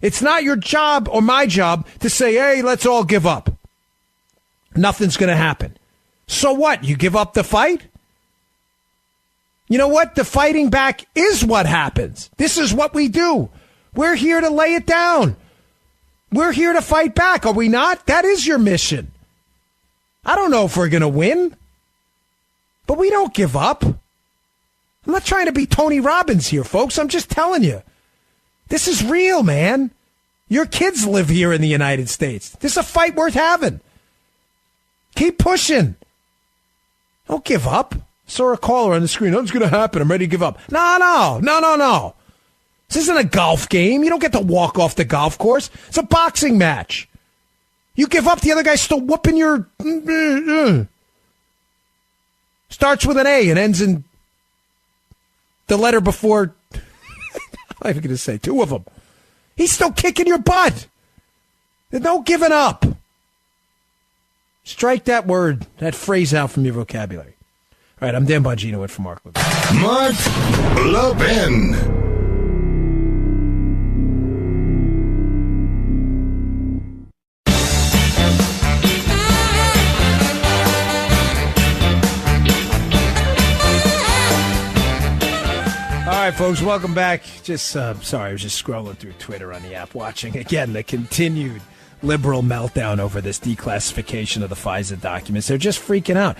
It's not your job or my job to say, hey, let's all give up. Nothing's going to happen. So what? You give up the fight? You know what? The fighting back is what happens. This is what we do. We're here to lay it down. We're here to fight back, are we not? That is your mission. I don't know if we're going to win, but we don't give up. I'm not trying to be Tony Robbins here, folks. I'm just telling you. This is real, man. Your kids live here in the United States. This is a fight worth having. Keep pushing. Don't give up. Saw a caller on the screen. Nothing's going to happen. I'm ready to give up. No. This isn't a golf game. You don't get to walk off the golf course. It's a boxing match. You give up, the other guy's still whooping your... Starts with an A and ends in the letter before... I'm going to say two of them. He's still kicking your butt. There's no giving up. Strike that word, that phrase out from your vocabulary. All right, I'm Dan Bongino in for Mark Levin. Mark Levin. All right, folks, welcome back. Sorry, I was just scrolling through Twitter on the app, watching, again, the continued liberal meltdown over this declassification of the FISA documents. They're just freaking out.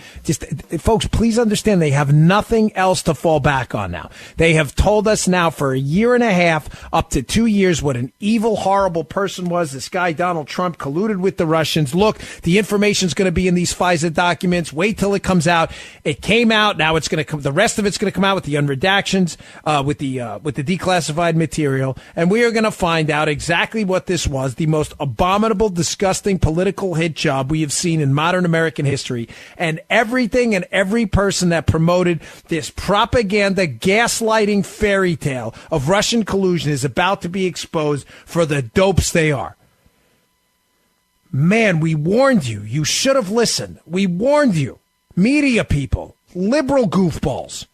Folks, please understand they have nothing else to fall back on now. They have told us now for a year and a half, up to 2 years, what an evil, horrible person was. This guy, Donald Trump, colluded with the Russians. Look, the information's going to be in these FISA documents. Wait till it comes out. It came out. Now it's going to come. The rest of it's going to come out with the unredactions, with the declassified material. And we are going to find out exactly what this was, the most abominable, disgusting political hit job we have seen in modern American history, and everything and every person that promoted this propaganda, gaslighting fairy tale of Russian collusion is about to be exposed for the dopes they are. Man, we warned you. You should have listened. We warned you. Media people, liberal goofballs.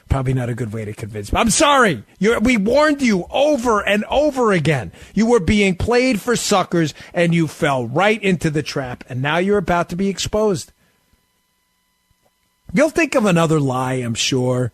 Probably not a good way to convince me. I'm sorry. We warned you over and over again. You were being played for suckers, and you fell right into the trap, and now you're about to be exposed. You'll think of another lie, I'm sure.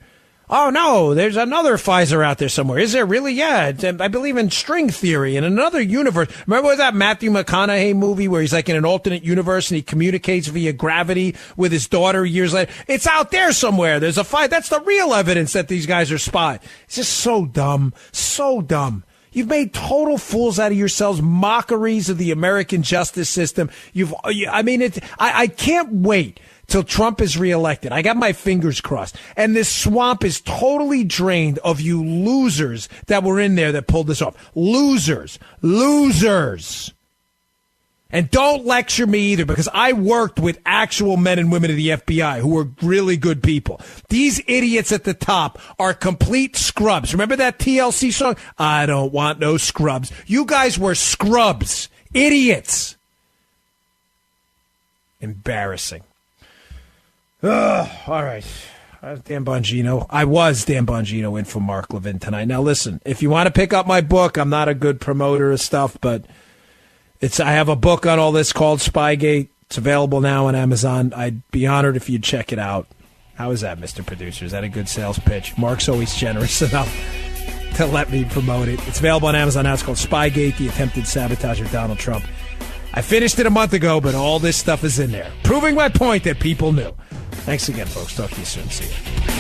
Oh, no, there's another Pfizer out there somewhere. Is there really? Yeah, I believe in string theory in another universe. Remember that Matthew McConaughey movie where he's like in an alternate universe and he communicates via gravity with his daughter years later? It's out there somewhere. There's a fight. That's the real evidence that these guys are spies. It's just so dumb. So dumb. You've made total fools out of yourselves, mockeries of the American justice system. I can't wait till Trump is reelected. I got my fingers crossed. And this swamp is totally drained of you losers that were in there that pulled this off. Losers. And don't lecture me either, because I worked with actual men and women of the FBI who were really good people. These idiots at the top are complete scrubs. Remember that TLC song? I don't want no scrubs. You guys were scrubs. Idiots. Embarrassing. All right. Dan Bongino. I was Dan Bongino in for Mark Levin tonight. Now, listen, if you want to pick up my book, I'm not a good promoter of stuff, but I have a book on all this called Spygate. It's available now on Amazon. I'd be honored if you'd check it out. How is that, Mr. Producer? Is that a good sales pitch? Mark's always generous enough. to let me promote it. It's available on Amazon now. It's called Spygate, the attempted sabotage of Donald Trump. I finished it a month ago, but all this stuff is in there, proving my point that people knew. Thanks again, folks. Talk to you soon. See you.